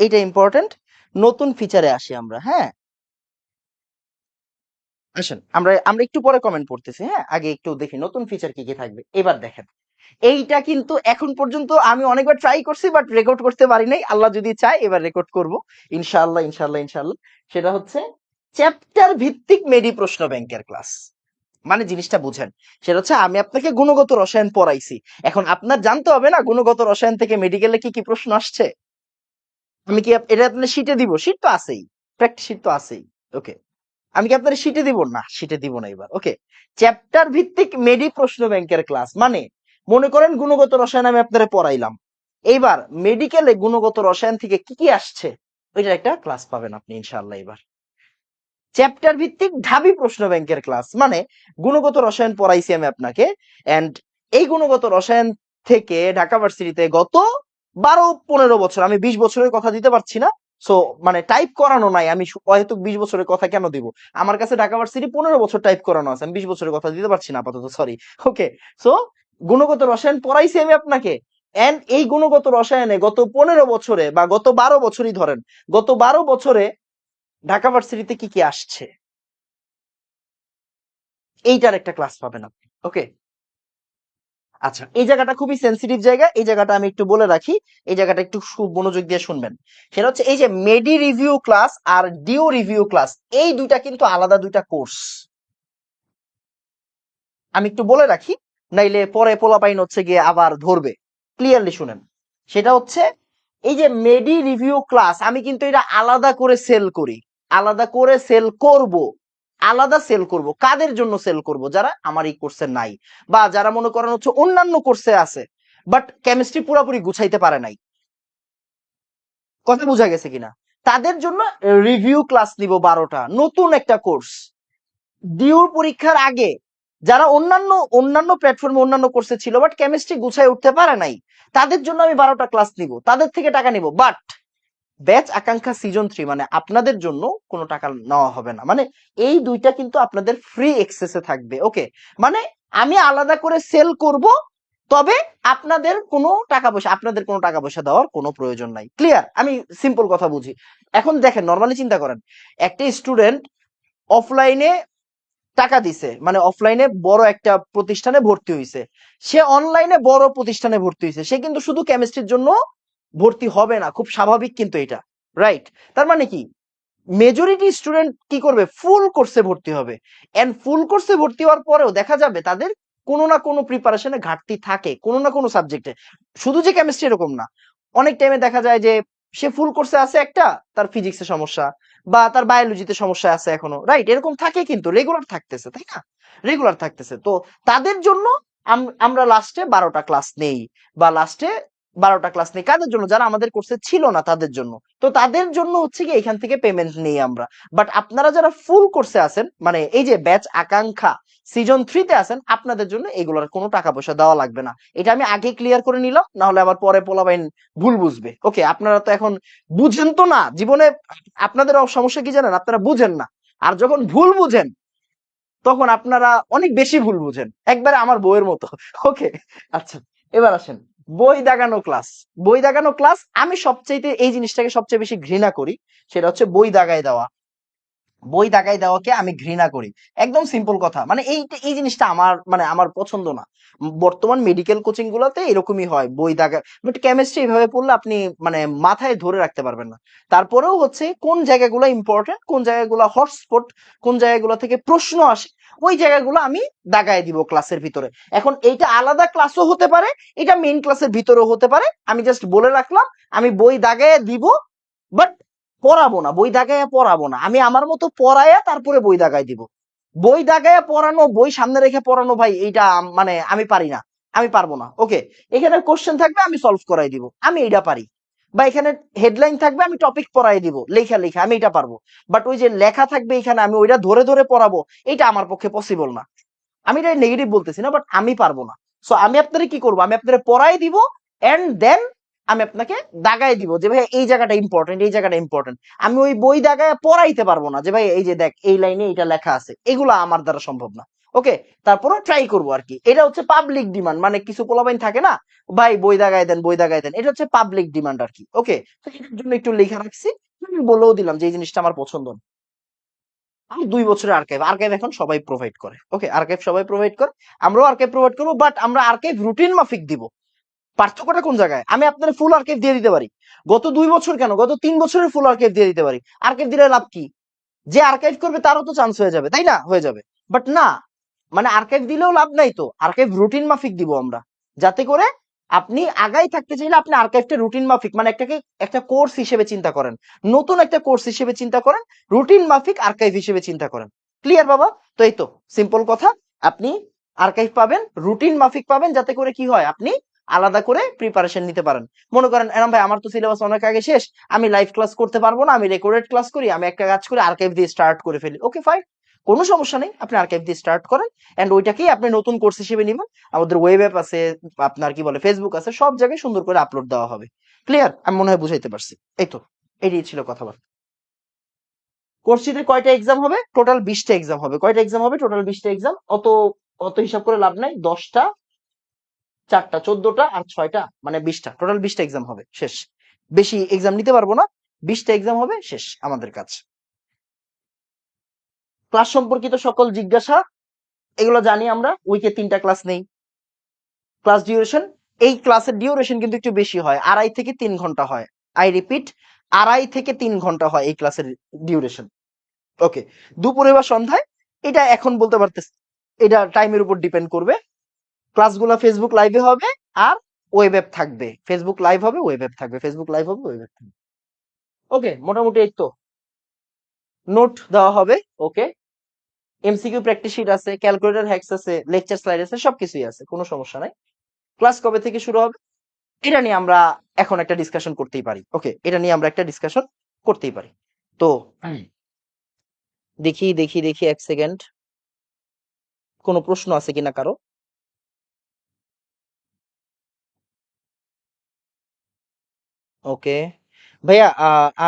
এইটা ইম্পর্টেন্ট। নতুন ফিচারে আসি আমরা, হ্যাঁ। আসেন আমরা আমরা একটু পরে কমেন্ট পড়তেছি, হ্যাঁ, আগে একটু দেখি নতুন ফিচার কি কি থাকবে। এবার দেখেন, এইটা কিন্তু এখন পর্যন্ত আমি অনেকবার ট্রাই করছি বাট রেকর্ড করতে পারি নাই। আল্লাহ যদি চায় এবার রেকর্ড করব, ইনশাআল্লাহ ইনশাআল্লাহ ইনশাআল্লাহ। সেটা হচ্ছে চ্যাপ্টার ভিত্তিক মেডি প্রশ্ন ব্যাংকের ক্লাস। মানে জিনিসটা বুঝেন, সেটা হচ্ছে আমি আপনাকে গুণগত রসায়ন পড়াইছি, এখন আপনার জানতে হবে না গুণগত রসায়ন থেকে মেডিকেলে কি কি প্রশ্ন আসছে। আমি কি এটা আপনার শীটে দিব? শীট তো আছেই, প্র্যাকটিস শীট তো আছেই। ওকে, আমি কি আপনার শীটে দিব? না, শীটে দিব না এবার। ওকে, চ্যাপ্টার ভিত্তিক মেডি প্রশ্ন ব্যাংকের ক্লাস, মানে মনে করেন গুণগত রসায়ন আমি আপনারা পড়াইলাম, এইবার মেডিকেলে গুণগত রসায়ন থেকে কি কি আসছে ওইটার একটা ক্লাস পাবেন আপনি ইনশাআল্লাহ এবার। চ্যাপ্টার ভিত্তিক ঢাবি প্রশ্ন ব্যাংকের ক্লাস, মানে গুণগত রসায়ন পড়াইছি আমি আপনাকে, এন্ড এই গুণগত রসায়ন থেকে ঢাকা ভার্সিটিতে গত 12-15 বছর, আমি 20 বছরের কথা দিতে পারছি না, সো মানে টাইপ করানো নাই, আমি অহেতুক 20 বছরের কথা কেন দিব, আমার কাছে ঢাকা ভার্সিটি 15 বছর টাইপ করানো আছে, আমি 20 বছরের কথা দিতে পারছি না আপাতত, সরি। ওকে, সো গুণগত রসায়ন পড়াইছি আমি আপনাকে, এন্ড এই গুণগত রসায়নে গত 15 বছরে বা গত 12 বছরই ধরেন, গত 12 বছরে ঢাকা ভার্সিটিতে কি কি আসছে এইটার একটা ক্লাস পাবেন আপনি। ওকে, আচ্ছা, এই জায়গাটা খুবই সেন্সিটিভ জায়গা, এই জায়গাটা আমি একটু বলে রাখি, এই জায়গাটা একটু মনোযোগ দিয়ে শুনবেন। সেটা হচ্ছে এই যে মেডি রিভিউ ক্লাস আর ডিও রিভিউ ক্লাস, এই দুইটা কিন্তু আলাদা দুইটা কোর্স, আমি একটু বলে রাখি, নাইলে পরে পোলাপাইন হচ্ছে গিয়ে আবার ধরবে। ক্লিয়ারলি শুনেন, সেটা হচ্ছে এই যে মেডি রিভিউ ক্লাস আমি কিন্তু এটা আলাদা করে সেল করি, আলাদা করে সেল করব, আলাদা সেল করব। কাদের জন্য সেল করব? যারা আমার এই কোর্সে নাই, বা যারা মনে করেন হচ্ছে অন্যান্য কোর্সে আছে বাট কেমিস্ট্রি পুরোপুরি গুছাইতে পারে নাই। কথা বোঝা গেছে কিনা? তাদের জন্য রিভিউ ক্লাস নিব 12টা, নতুন একটা কোর্স ডিউর পরীক্ষার আগে, যারা অন্যান্য অন্যান্য প্ল্যাটফর্মে অন্যান্য কোর্সে ছিল বাট কেমিস্ট্রি গুছাই উঠতে পারে নাই, তাদের জন্য আমি 12টা ক্লাস নিব, তাদের থেকে টাকা নিব। বাট ব্যাচ আকাঙ্ক্ষা সিজন 3 মানে আপনাদের জন্য কোনো টাকা নেওয়া হবে না, মানে এই দুইটা কিন্তু আপনাদের ফ্রি এক্সেসে থাকবে। ওকে, মানে আমি আলাদা করে সেল করব, তবে আপনাদের কোনো টাকা পয়সা দেওয়ার কোনো প্রয়োজন নাই। ক্লিয়ার? আমি সিম্পল কথা বুঝি। এখন দেখেন, নর্মালি চিন্তা করেন, একটা স্টুডেন্ট অফলাইনে টাকা দিছে, মানে অফলাইনে বড় একটা প্রতিষ্ঠানে ভর্তি হয়েছে, সে অনলাইনে বড় প্রতিষ্ঠানে ভর্তি হয়েছে, সে কিন্তু শুধু কেমিস্ট্রির জন্য ভর্তি হবে না, খুব স্বাভাবিক কিন্তু এটা, রাইট? তার মানে কি, মেজরিটি স্টুডেন্ট কি করবে, ফুল কোর্সে ভর্তি হবে, এন্ড ফুল কোর্সে ভর্তি হওয়ার পরেও দেখা যাবে তাদের কোনো না কোনো প্রিপারেশনে ঘাটতি থাকে কোনো না কোনো সাবজেক্টে, শুধু যে কেমিস্ট্রি এরকম না, অনেক টাইমে দেখা যায় যে সে ফুল কোর্সে আছে একটা, তার ফিজিক্সে সমস্যা বা তার বায়োলজিতে সমস্যা আছে এখনো, রাইট? এরকম থাকে, কিন্তু রেগুলার থাকতেছে, তাই না? রেগুলার থাকতেছে, তো তাদের জন্য আমরা লাস্টে 12টা ক্লাস নেই, বা লাস্টে 12টা ক্লাস নেই কাদের জন্য, যারা আমাদের কোর্সে ছিল না তাদের জন্য। তো তাদের জন্য হচ্ছে কি এখান থেকে পেমেন্ট নেই আমরা। বাট আপনারা যারা ফুল কোর্সে আছেন, মানে এই যে ব্যাচ আকাঙ্ক্ষা সিজন 3-তে আছেন, আপনাদের জন্য এগুলোর কোনো টাকা পয়সা দেওয়া লাগবে না। এটা আমি আগে ক্লিয়ার করে নিলাম, না হলে আবার পরে পোলাপাইন ভুল বুঝবে। ওকে, আপনারা তো এখন বুঝেন তো না জীবনে, আপনাদের সমস্যা কি জানেন, আপনারা বুঝেন না, আর যখন ভুল বুঝেন তখন আপনারা অনেক বেশি ভুল বুঝেন, একবারে আমার বইয়ের মতো। ওকে, আচ্ছা, এবার আসেন বই দাগানো ক্লাস। বই দাগানো ক্লাস আমি সবচেয়ে এই জিনিসটাকে সবচেয়ে বেশি ঘৃণা করি, সেটা হচ্ছে বই দাগায় দেওয়া। বই দাগাই দেওয়াকে আমি ঘৃণা করি, একদম সিম্পল কথা, মানে এই জিনিসটা আমার মানে আমার পছন্দ না। বর্তমান মেডিকেল কোচিং গুলোতে এরকমই হয়, বই দাগা, বাট কেমিস্ট্রি এইভাবে পড়লে আপনি মানে মাথায় ধরে রাখতে পারবেন না। তারপরেও হচ্ছে কোন জায়গাগুলো ইম্পর্টেন্ট, কোন জায়গাগুলো হটস্পট, কোন জায়গাগুলো থেকে প্রশ্ন আসে, ওই জায়গাগুলো আমি দাগায় দিব ক্লাসের ভিতরে। এখন এইটা আলাদা ক্লাসও হতে পারে, এটা মেইন ক্লাসের ভিতরেও হতে পারে, আমি জাস্ট বলে রাখলাম আমি বই দাগায় দিব, বাট পড়াবো না, বই দাগাইয়া পড়াবো না, আমি আমার মতো পড়াইয়া তারপরে বই দাগাই দিব। বই দাগাইয়া পড়ানো, বই সামনে রেখে পড়ানো, ভাই এইটা মানে আমি পারি না, আমি পারবো না। ওকে, এখানে কোশ্চেন থাকবে আমি সলভ করাই দিব, আমি এটা পারি। বা এখানে হেডলাইন থাকবে আমি টপিক পড়াই দিব লেখা লেখা, আমি এটা পারবো। বাট ওই যে লেখা থাকবে এখানে আমি ওইটা ধরে ধরে পড়াবো, এটা আমার পক্ষে পসিবল না। আমি এটা নেগেটিভ বলতেছি না, বাট আমি পারবো না। সো আমি আপনারে কি করবো, আমি আপনারে পড়াই দিব, এন্ড দেন আমি আপনাকে দাগাই দিব যে ভাই এই জায়গাটা ইম্পর্টেন্ট, এই জায়গাটা ইম্পর্টেন্ট। আমি ওই বই দাগায় পড়াইতে পারবো না যে ভাই এই যে দেখ এই লাইনে এটা লেখা আছে, এগুলো আমার দ্বারা সম্ভব না। ওকে, তারপরে ট্রাই করবো আর কি, এটা হচ্ছে পাবলিক ডিমান্ড, মানে কিছু পোলাপাইন থাকে না, ভাই বই দাগায় দেন বই দাগায় দেন, এটা হচ্ছে পাবলিক ডিমান্ড আর কি। ওকে, তো এটার জন্য একটু লেখা রাখছি, আমি বলেও দিলাম যে এই জিনিসটা আমার পছন্দ না। আর 2 বছরের আর্কাইভ, আর্কাইভ এখন সবাই প্রোভাইড করে। ওকে, আর্কাইভ সবাই প্রোভাইড করে, আমরাও আর্কাইভ প্রোভাইড করবো, বাট আমরা আর্কাইভ রুটিন মাফিক দিব। পার্থক্যটা কোন জায়গায়? আমি আপনার ফুল আর্কাইভ দিয়ে দিতে পারি, গত 2 বছর কেন, গত 3 বছরের ফুল আর্কাইভ দিয়ে দিতে পারি। আর্কাইভ দিলে লাভ কি? যে আর্কাইভ করবে তারও তো চান্স হয়ে যাবে, তাই না? হয়ে যাবে। বাট না, মানে আর্কাইভ দিলেও লাভ নাই তো, আর্কাইভ রুটিন মাফিক দিব আমরা, যাতে করে আপনি আগাই থাকতে চাইলে আপনি আর্কাইভটা রুটিন মাফিক, মানে একটা কোর্স হিসেবে চিন্তা করেন, নতুন একটা কোর্স হিসেবে চিন্তা করেন, রুটিন মাফিক আর্কাইভ হিসেবে চিন্তা করেন। ক্লিয়ার বাবা? তো এই তো সিম্পল কথা, আপনি আর্কাইভ পাবেন, রুটিন মাফিক পাবেন, যাতে করে কি হয়, আপনি আলাদা করে প্রিপারেশন নিতে পারেন। মনে করেন এরম ভাই আমার তো সিলেবাস অনেক আগে শেষ, আমি লাইভ ক্লাস করতে পারবো না, আমি রেকর্ডেড ক্লাস করি, আমি একটা কাজ করে আর্কাইভ দিয়ে স্টার্ট করে ফেলি। ওকে ফাইন, কোনো সমস্যা নেই, আপনি আর্কাইভ দিয়ে স্টার্ট করেন, এন্ড ওইটাকেই আপনি নতুন কোর্স হিসেবে নেবেন। আমাদের ওয়েব অ্যাপ আছে, আপনার কি বলে ফেসবুক আছে, সব জায়গায় সুন্দর করে আপলোড দেওয়া হবে। ক্লিয়ার? আমি মনে হয় বুঝাইতে পারছি। এই তো, এটাই ছিল কথাবার্তা। কোর্সটিতে কয়টা এক্সাম হবে? টোটাল 20টা এক্সাম হবে। কয়টা এক্সাম হবে? টোটাল 20টা এক্সাম। অত অত হিসাব করে লাভ নাই, 10টা, 4টা, 14টা আর 6টা, মানে 20টা, টোটাল 20টা এক্সাম হবে, শেষ। বেশি এক্সাম নিতে পারবো না, 20টা এক্সাম হবে, শেষ আমাদের কাজ। ক্লাস সম্পর্কিত সকল জিজ্ঞাসা এগুলো জানি আমরা, উইকে 3টা ক্লাস নেই। ক্লাস ডিউরেশন, এই ক্লাসের ডিউরেশন কিন্তু একটু বেশি হয়, 2.5 থেকে 3 ঘন্টা হয়। আই রিপিট, 2.5 থেকে 3 ঘন্টা হয় এই ক্লাসের ডিউরেশন। ওকে, দুপুরে বা সন্ধ্যায়, এটা এখন বলতে পারতেছি, এটা টাইমের উপর ডিপেন্ড করবে। ক্লাসগুলো ফেসবুক লাইভে হবে, আর ওয়েব অ্যাপ থাকবে। ফেসবুক লাইভ হবে, ওয়েব অ্যাপ থাকবে, ফেসবুক লাইভ হবে, ওয়েব অ্যাপ থাকবে। ওকে, মোটামুটি এই তো। নোট দেওয়া হবে। ওকে, এমসিকিউ প্র্যাকটিস শিট আছে, ক্যালকুলেটর হ্যাক্স আছে, লেকচার স্লাইড আছে, সবকিছুই আছে, কোনো সমস্যা নাই। ক্লাস কবে থেকে শুরু হবে এটা নিয়ে আমরা এখন একটা ডিসকাশন করতেই পারি। ওকে, এটা নিয়ে আমরা একটা ডিসকাশন করতেই পারি। তো দেখি দেখি দেখি, 1 সেকেন্ড, কোনো প্রশ্ন আছে কিনা কারো? ওকে ভাইয়া,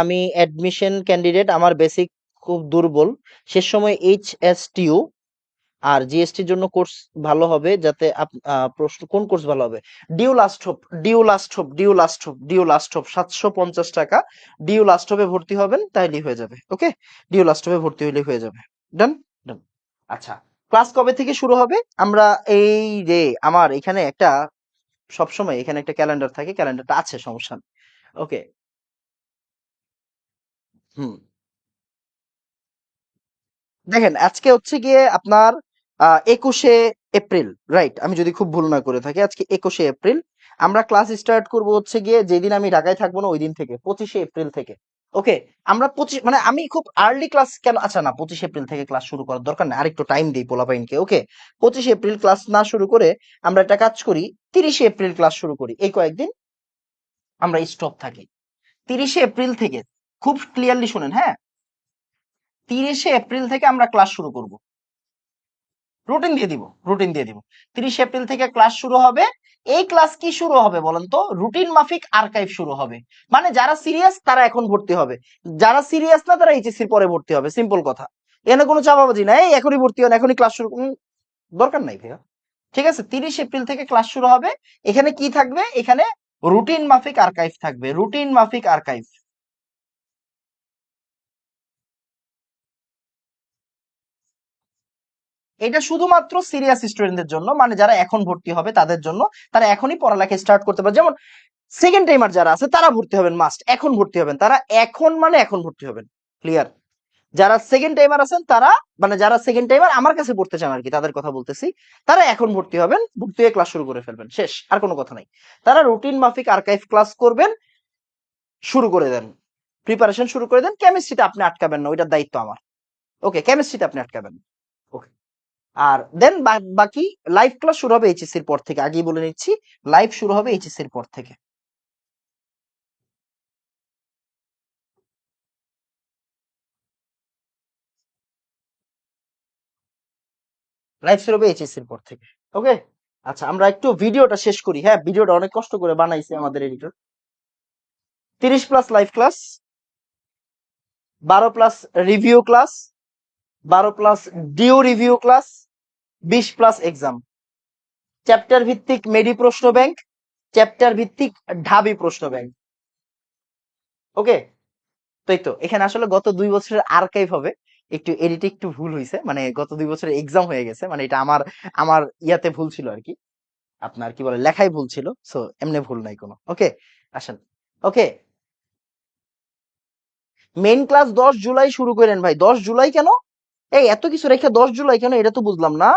আমি অ্যাডমিশন ক্যান্ডিডেট, আমার বেসিক খুব দুর্বল, শেষ সময় এইচএসটিইউ আর জিএসটির জন্য কোর্স ভালো হবে, যাতে প্রশ্ন কোন কোর্স ভালো হবে? DU last hope, DU last hope, DU last hope, DU last hope, 750 টাকা। ডিউ লাস্ট হোপে ভর্তি হবেন, তাইলেই হয়ে যাবে। ওকে, ডিউ লাস্ট হোপে ভর্তি হইলেই হয়ে যাবে। ডান, ডান। আচ্ছা, ক্লাস কবে থেকে শুরু হবে? আমরা এই যে আমার এখানে একটা, সবসময় এখানে একটা ক্যালেন্ডার থাকে, ক্যালেন্ডারটা আছে, সমস্যা নেই। ওকে, হুম, দেখেন আজকে হচ্ছে গিয়ে আপনার 21শে এপ্রিল, রাইট? আমি যদি খুব ভুল না করে থাকি, আজকে 21শে এপ্রিল। আমরা ক্লাস স্টার্ট করব হচ্ছে গিয়ে যেদিন আমি ঢাকায় থাকবো না ওই দিন থেকে, 25শে এপ্রিল থেকে। ওকে, আমরা 25, মানে আমি খুব আর্লি ক্লাস কেন, আচ্ছা না, 25শে এপ্রিল থেকে ক্লাস শুরু করার দরকার নেই, আরেকটু টাইম দিই পোলাপাইনকে। ওকে, 25শে এপ্রিল ক্লাস না শুরু করে আমরা একটা কাজ করি, 30শে এপ্রিল ক্লাস শুরু করি, এই কয়েকদিন আমরা স্টপ থাকি। 30শে এপ্রিল থেকে, খুব ক্লিয়ারলি শুনেন, হ্যাঁ, 30শে এপ্রিল থেকে আমরা ক্লাস শুরু করব, রুটিন দিয়ে দিব, রুটিন দিয়ে দিব। 30শে এপ্রিল থেকে ক্লাস শুরু হবে। এই ক্লাস কি শুরু হবে বলেন তো? রুটিন মাফিক আর্কাইভ শুরু হবে। মানে যারা সিরিয়াস তারা এখন ভর্তি হবে, যারা সিরিয়াস না তারা এইচএসসির পরে ভর্তি হবে, সিম্পল কথা। এখানে কোনো চাপাবাজি নাই, এই এখনই ভর্তি হন, এখনই ক্লাস শুরু, দরকার নাই ভাইয়া। ঠিক আছে, 30 এপ্রিল থেকে ক্লাস শুরু হবে। এখানে কি থাকবে? এখানে রুটিন মাফিক আর্কাইভ থাকবে, রুটিন মাফিক আর্কাইভ। এটা শুধুমাত্র সিরিয়াস স্টুডেন্টদের জন্য, মানে যারা এখন ভর্তি হবে তাদের জন্য, তারা এখনই পড়ালেখা স্টার্ট করতে পারে। যেমন সেকেন্ড টাইমার যারা আছে তারা ভর্তি হবেন, মাস্ট এখন ভর্তি হবেন, তারা এখন, মানে এখন ভর্তি হবেন। ক্লিয়ার? যারা সেকেন্ড টাইমার আছেন তারা, মানে যারা সেকেন্ড টাইমার আমার কাছে পড়তে চান আর কি, তাদের কথা বলতেছি, তারা এখন ভর্তি হবেন, ভর্তি হয়ে ক্লাস শুরু করে ফেলবেন, শেষ, আর কোনো কথা নাই। তারা রুটিন মাফিক আর্কাইভ ক্লাস করবেন, শুরু করে দেন, প্রিপারেশন শুরু করে দেন। কেমিস্ট্রিতে আপনি আটকাবেন না, ওইটার দায়িত্ব আমার। ওকে, কেমিস্ট্রিতে আপনি আটকাবেন না। ওকে, আর দেন বাকি লাইভ ক্লাস শুরু হবে এইচএসসির পর থেকে, আগেই বলে নিচ্ছি, লাইভ শুরু হবে এইচএসসির পর থেকে। লাইভ শুরু হবে এইচএসসির পর থেকে। ওকে, আচ্ছা আমরা একটু ভিডিওটা শেষ করি। হ্যাঁ, ভিডিওটা অনেক কষ্ট করে বানাইছে আমাদের editor. 30+ live class, 12+ review class, 12+ DU review class, 20+ exam, chapter ভিত্তিক মেডি প্রশ্ন ব্যাংক, চ্যাপ্টার ভিত্তিক ঢাবি প্রশ্ন ব্যাংক। ওকে, তো এই তো, এখানে আসলে গত 2 বছরের আর্কাইভ হবে, একটু এডিটে একটু ভুল হয়েছে, মানে গত 2 বছরের এক্সাম হয়ে গেছে, মানে এটা আমার আমার ইয়াতে ভুল ছিল আর কি, আপনার কি বলে লেখাই ভুল ছিল, সো এমনি ভুল নাই কোনো। ওকে, আসেন। ওকে, মেইন ক্লাস 10 জুলাই শুরু করেন ভাই। 10 জুলাই কেন? এই এত কিছু রেখে 10 জুলাই কেন, এটা তো বুঝলাম না।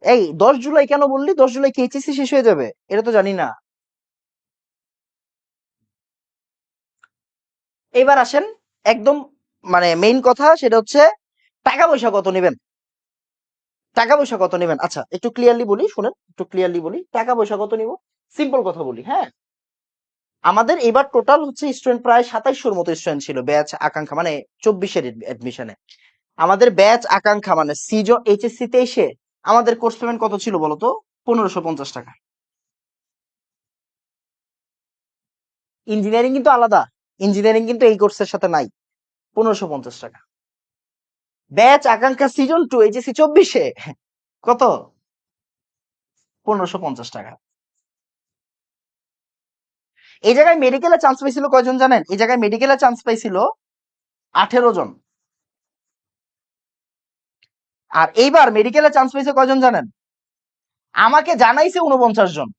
এই 10 জুলাই কেন বললি? 10 জুলাই কি এইচএসসি শেষ হয়ে যাবে? এটা তো জানি না। এবার আসেন একদম, মানে মেইন কথা সেটা হচ্ছে টাকা পয়সা কত নেবেন। টাকা পয়সা কত নেবেন, আচ্ছা একটু ক্লিয়ারলি বলি, শুনেন একটু ক্লিয়ারলি বলি, টাকা পয়সা কত নিব। সিম্পল কথা বলি, হ্যাঁ। আমাদের এবার টোটাল হচ্ছে স্টুডেন্ট প্রায় 2700-র মতো স্টুডেন্ট ছিল ব্যাচ আকাঙ্ক্ষা, মানে 24-এর এডমিশনে। আমাদের ব্যাচ আকাঙ্ক্ষা মানে সিজন এইচএসসি 23-এ আমাদের কোর্স পেমেন্ট কত ছিল বলতো? 1550 টাকা। ইঞ্জিনিয়ারিং কিন্তু আলাদা, ইঞ্জিনিয়ারিং কিন্তু এই কোর্সের সাথে নাই। 1550 টাকা। ব্যাচ আকাঙ্ক্ষা সিজন 2 এইচএসসি 24-এ কত? 1550 টাকা। এই জায়গায় মেডিকেলে চান্স পাইছিল কয়জন জানেন? এই জায়গায় মেডিকেলে চান্স পাইছিল 18 জন। আর এইবার মেডিকেলে চান্স পাইছে কয়জন জানেন? আমাকে জানাইছে 49 জন।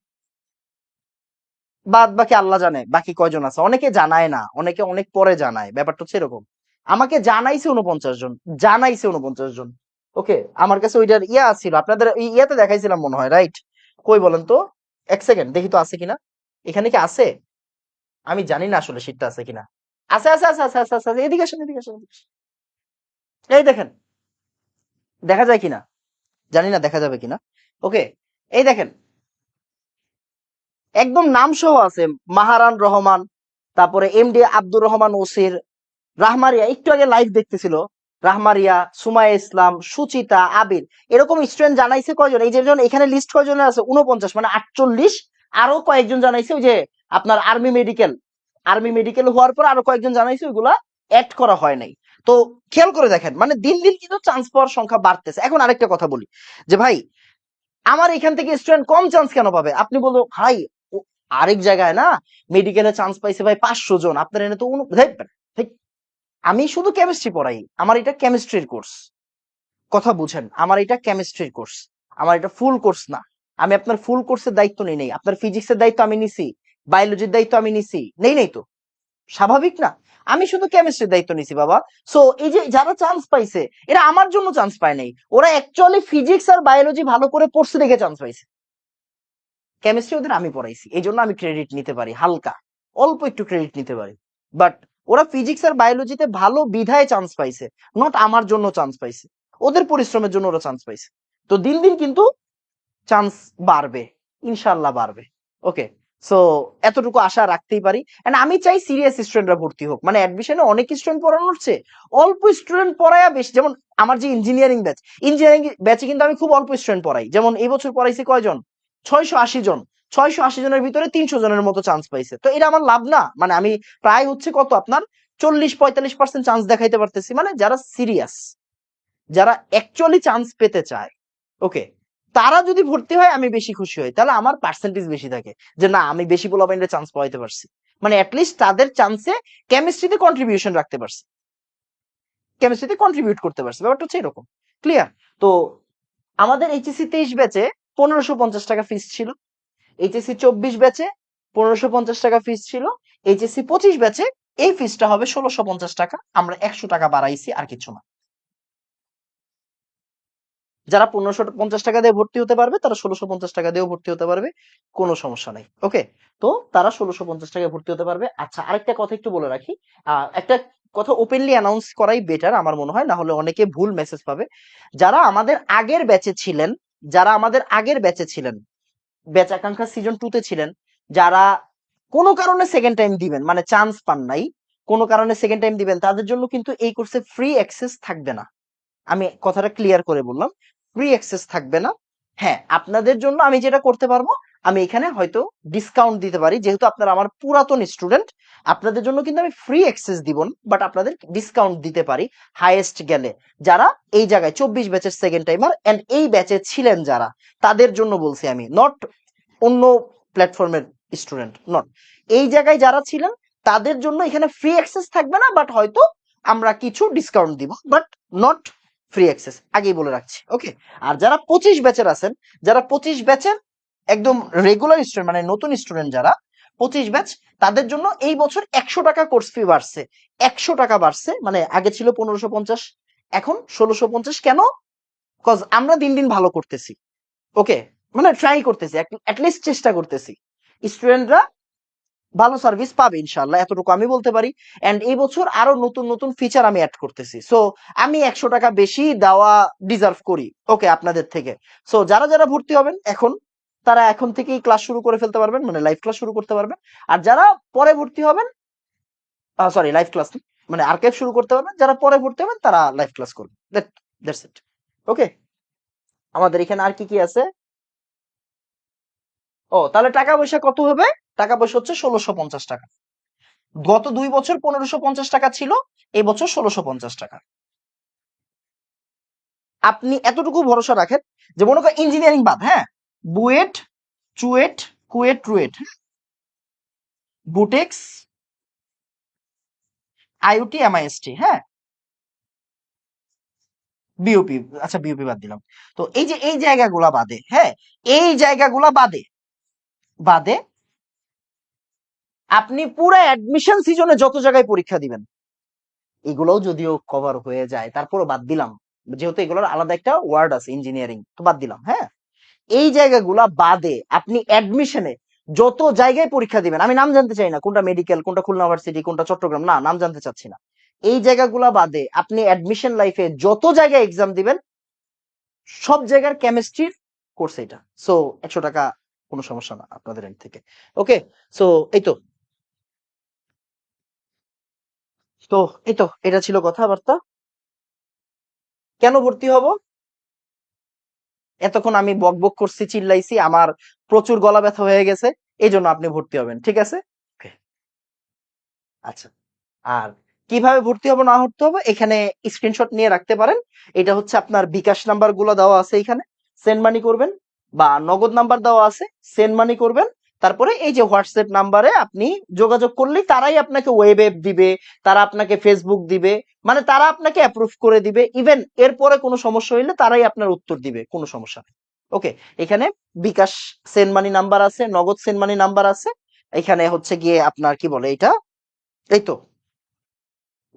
বাদ বাকি আল্লাহ জানে বাকি কয়জন আছে, অনেকে জানায় না, অনেকে অনেক পরে জানায়, ব্যাপারটা হচ্ছে এরকম। আমাকে জানাইছে 49 জন, জানাইছে 49 জন। ওকে, আমার কাছে ওইটার ইয়া ছিল, আপনাদের ইয়াতে দেখাইছিলাম মনে হয়, রাইট? কই বলেন তো, এক সেকেন্ড দেখি তো আছে কিনা। এখানে কি আছে? আমি জানি না আসলে শীটটা আছে কিনা। আছে আছে আছে আছে আছে আছে আছে। এদিকে আসেন, এদিকে আসেন, এদিকে আসেন। এই দেখেন, দেখা যায় কিনা জানি না, দেখা যাবে কিনা। ওকে, এই দেখেন, একদম নাম সহ আছে। মাহারান রহমান, তারপরে এমডি আব্দুর রহমান ওসির, রাহমারিয়া একটু আগে লাইভ দেখতেছিল, রাহমারিয়া, সুমাইয়া ইসলাম, সুচিতা, আবির, এরকম স্টুডেন্ট জানাইছে কয়জন? এই যে এখানে লিস্ট কয়জনের আছে? 49, মানে 48। আরো কয়েকজন জানাইছে ওই যে আপনার আর্মি মেডিকেল, আর্মি মেডিকেল হওয়ার পর আরো কয়েকজন জানাইছে, ওইগুলা অ্যাড করা হয় নাই। তো খেয়াল করে দেখেন, মানে দিন দিন কিন্তু চান্স পাওয়ার সংখ্যা বাড়তেছে। এখন আরেকটা কথা বলি, যে ভাই আমার এখান থেকে স্টুডেন্ট কম চান্স কেন পাবে? আপনি বলবো ভাই আরেক জায়গায় না মেডিকেলে চান্স পাইছে ভাই 500 জন, আপনার এনে তো আমি শুধু কেমিস্ট্রি পড়াই, আমার এটা কেমিস্ট্রির কোর্স, কথা বুঝেন, আমার এটা কেমিস্ট্রির কোর্স, আমার এটা ফুল কোর্স না। আমি আপনার ফুল কোর্সের দায়িত্ব নেই নাই, আপনার ফিজিক্সের দায়িত্ব আমি নিছি, বায়োলজির দায়িত্ব আমি নিছি, নেই নাই তো? স্বাভাবিক না? আমি শুধু কেমিস্ট্রির দায়িত্ব নিছি বাবা। সো এই যে যারা চান্স পাইছে, এরা আমার জন্য চান্স পায় নাই, ওরা অ্যাকচুয়ালি ফিজিক্স আর বায়োলজি ভালো করে পড়ছে দেখে চান্স পাইছে। কেমিস্ট্রি ওদের আমি পড়াইছি, এই জন্য আমি ক্রেডিট নিতে পারি, হালকা অল্প একটু ক্রেডিট নিতে পারি। বাট ওরা ফিজিক্স আর বায়োলজিতে ভালো বিধায় চান্স পাইছে, নট আমার জন্য চান্স পাইছে, ওদের পরিশ্রমের জন্য ওরা চান্স পাইছে। তো দিন দিন কিন্তু চান্স বাড়বে, ইনশাল্লাহ বাড়বে। ওকে, সো এতটুকু আশা রাখতেই পারি। এন্ড আমি চাই সিরিয়াস স্টুডেন্টরা ভর্তি হোক, মানে অ্যাডমিশনে অনেক স্টুডেন্ট পড়ানোর চেয়ে অল্প স্টুডেন্ট পড়ায়া বেশি। যেমন আমার যে ইঞ্জিনিয়ারিং ব্যাচ, ইঞ্জিনিয়ারিং ব্যাচে কিন্তু আমি খুব অল্প স্টুডেন্ট পড়াই। যেমন এই বছর পড়াইছি কয়জন? 680 জন। 680 জনের ভিতরে 300 জনের মতো চান্স পাইছে, তো এটা আমার লাভ না? মানে আমি প্রায় হচ্ছে কত আপনার 40-45% চান্স দেখাইতে পারতেছি, মানে যারা সিরিয়াস, যারা অ্যাকচুয়ালি চান্স পেতে চায়, ওকে, তারা যদি ভর্তি হয় আমি বেশি খুশি হই, তাহলে আমার পার্সেন্টেজ বেশি থাকে, যে না আমি বেশি পোলাপাইনের চান্স পাইতে পারছি, মানে অ্যাটলিস্ট তাদের চান্সে কেমিস্ট্রিতে কন্ট্রিবিউশন রাখতে পারছি, কেমিস্ট্রিতে কন্ট্রিবিউট করতে পারছি, ব্যাপারটা হচ্ছে এরকম। ক্লিয়ার? তো আমাদের এইচএসসি 23 ব্যাচে 1550 টাকা ফিস ছিল, এইচএসসি 24 ব্যাচে 1550 টাকা ফিস ছিল, এইচএসসি 25 ব্যাচে এই ফিসটা হবে 1650 টাকা। আমরা 100 টাকা বাড়াইছি, আর কিছু না। যারা 1550 টাকা দিয়ে ভর্তি হতে পারবে তারা 1650 টাকা দিয়েও ভর্তি হতে পারবে, কোনো সমস্যা নাই। ওকে, তো তারা 1650 টাকায় ভর্তি হতে পারবে। আচ্ছা, আরেকটা কথা একটু বলে রাখি, একটা কথা ওপেনলি অ্যানাউন্স করাই বেটার আমার মনে হয়, না হলে অনেকে ভুল মেসেজ পাবে। যারা আমাদের আগের ব্যাচে ছিলেন, যারা আমাদের আগের ব্যাচে ছিলেন, ব্যাচ আকাঙ্ক্ষা সিজন 2 তে ছিলেন, যারা কোনো কারণে সেকেন্ড টাইম দিবেন, মানে চান্স পান নাই, কোনো কারণে সেকেন্ড টাইম দিবেন, তাদের জন্য কিন্তু এই কোর্সে ফ্রি অ্যাক্সেস থাকবে না। আমি কথাটা ক্লিয়ার করে বললাম, ফ্রি অ্যাক্সেস থাকবে না। হ্যাঁ, আপনাদের জন্য আমি যেটা করতে পারবো, আমি এখানে হয়তো ডিসকাউন্ট দিতে পারি, যেহেতু আপনারা আমার পুরাতন স্টুডেন্ট, আপনাদের জন্য কিন্তু আমি ফ্রি অ্যাক্সেস দিব না, বাট আপনাদের ডিসকাউন্ট দিতে পারি হাইয়েস্ট গেলে। যারা এই জায়গায় 24 ব্যাচের সেকেন্ড টাইমার এন্ড এই ব্যাচে ছিলেন যারা, তাদের জন্য বলছি আমি, নট অন্য প্ল্যাটফর্মের স্টুডেন্ট, নট, এই জায়গায় যারা ছিলেন তাদের জন্য এখানে ফ্রি অ্যাক্সেস থাকবে না, বাট হয়তো আমরা কিছু ডিসকাউন্ট দিব, বাট নট ফ্রি অ্যাক্সেস, আগেই বলে রাখছি। ওকে, আর যারা 25 ব্যাচের আছেন, যারা 25 ব্যাচের একদম রেগুলার স্টুডেন্ট, মানে নতুন স্টুডেন্ট যারা 25 ব্যাচ, তাদের জন্য এই বছর 100 টাকা কোর্স ফি বাড়ছে। 100 টাকা বাড়ছে, মানে আগে ছিল 1550, এখন 1650। কেন? কজ আমরা দিন দিন ভালো করতেছি। ওকে, মানে ট্রাই করতেছি, অ্যাটলিস্ট চেষ্টা করতেছি, স্টুডেন্টরা ভালো সার্ভিস পাবে ইনশাল্লাহ, এতটুকু আমি বলতে পারি। এন্ড এই বছর আরো নতুন নতুন ফিচার আমি অ্যাড করতেছি, সো আমি 100 টাকা বেশি দেওয়া ডিজার্ভ করি ওকে আপনাদের থেকে। সো যারা যারা ভর্তি হবেন এখন, তারা এখন থেকেই ক্লাস শুরু করে ফেলতে পারবেন, মানে লাইভ ক্লাস শুরু করতে পারবেন। আর যারা পরে ভর্তি হবেন, সরি লাইভ ক্লাস মানে আর্কাইভ শুরু করতে পারবেন, যারা পরে ভর্তি হবেন তারা লাইভ ক্লাস করবেন। That's it. ওকে, আমাদের এখানে আর কি কি আছে? ও, তাহলে টাকা পয়সা কত হবে? টাকা পয়সা হচ্ছে 1650 টাকা। গত 2 বছর 1550 টাকা ছিল, এই বছর 1650 টাকা। আপনি এতটুকু ভরসা রাখেন যে মনে করেন ইঞ্জিনিয়ারিং বাদ, হ্যাঁ, বুয়েট, চুয়েট, কুয়েট, রুয়েট, বুটেক্স, আইওটি, এমআইএসটি, হ্যাঁ, বিওপি, আচ্ছা বিওপি বাদ দিলাম। তো এই যে এই জায়গাগুলা বাদে, হ্যাঁ, এই জায়গাগুলা বাদে বাদে আপনি পুরো অ্যাডমিশন সিজনে যত জায়গায় পরীক্ষা দিবেন, এগুলোও যদিও কভার হয়ে যায়, তারপরও বাদ দিলাম, যেহেতু এগুলোর আলাদা একটা ওয়ার্ড আছে ইঞ্জিনিয়ারিং, তো বাদ দিলাম, হ্যাঁ। এই জায়গাগুলা বাদে আপনি অ্যাডমিশনে যত জায়গায় পরীক্ষা দিবেন, আমি নাম জানতে চাই না, কোনটা মেডিকেল, কোনটা খুলনা ইউনিভার্সিটি, কোনটা চট্টগ্রাম, না নাম জানতে চাচ্ছি না। এই জায়গাগুলা বাদে আপনি অ্যাডমিশন লাইফে যত জায়গায় এক্সাম দিবেন, সব জায়গার কেমিস্ট্রির কোর্স এটা। সো 100 টাকা কোনো সমস্যা না আপনাদের এন্ড থেকে। ওকে, সো এই তো, তো এই তো এটা ছিল কথাবার্তা। কেন ভর্তি হব? এতক্ষণ আমি বক বক করছি, চিল্লাইছি, আমার প্রচুর গলা ব্যথা হয়ে গেছে, এই জন্য আপনি ভর্তি হবেন, ঠিক আছে? Okay, আচ্ছা। আর কিভাবে ভর্তি হবো না ভর্তি হবো, এখানে স্ক্রিনশট নিয়ে রাখতে পারেন। এটা হচ্ছে আপনার বিকাশ নাম্বার গুলো দেওয়া আছে, এখানে সেন্ড মানি করবেন, বা নগদ নাম্বার দেওয়া আছে, সেন্ড মানি করবেন। তারপরে এই যে হোয়াটসঅ্যাপ নাম্বারে আপনি যোগাযোগ করলেই তারাই আপনাকে ওয়েব অ্যাপ দিবে, তারা আপনাকে ফেসবুক দিবে, মানে তারা আপনাকে অ্যাপ্রুভ করে দিবে। ইভেন এরপরে কোনো সমস্যা হইলে তারাই আপনার উত্তর দিবে, কোনো সমস্যা নেই। ওকে, এখানে বিকাশ সেন্ড মানি নাম্বার আছে, নগদ সেন্ড মানি নাম্বার আছে। এখানে হচ্ছে গিয়ে আপনার কি বলে এটা, এই তো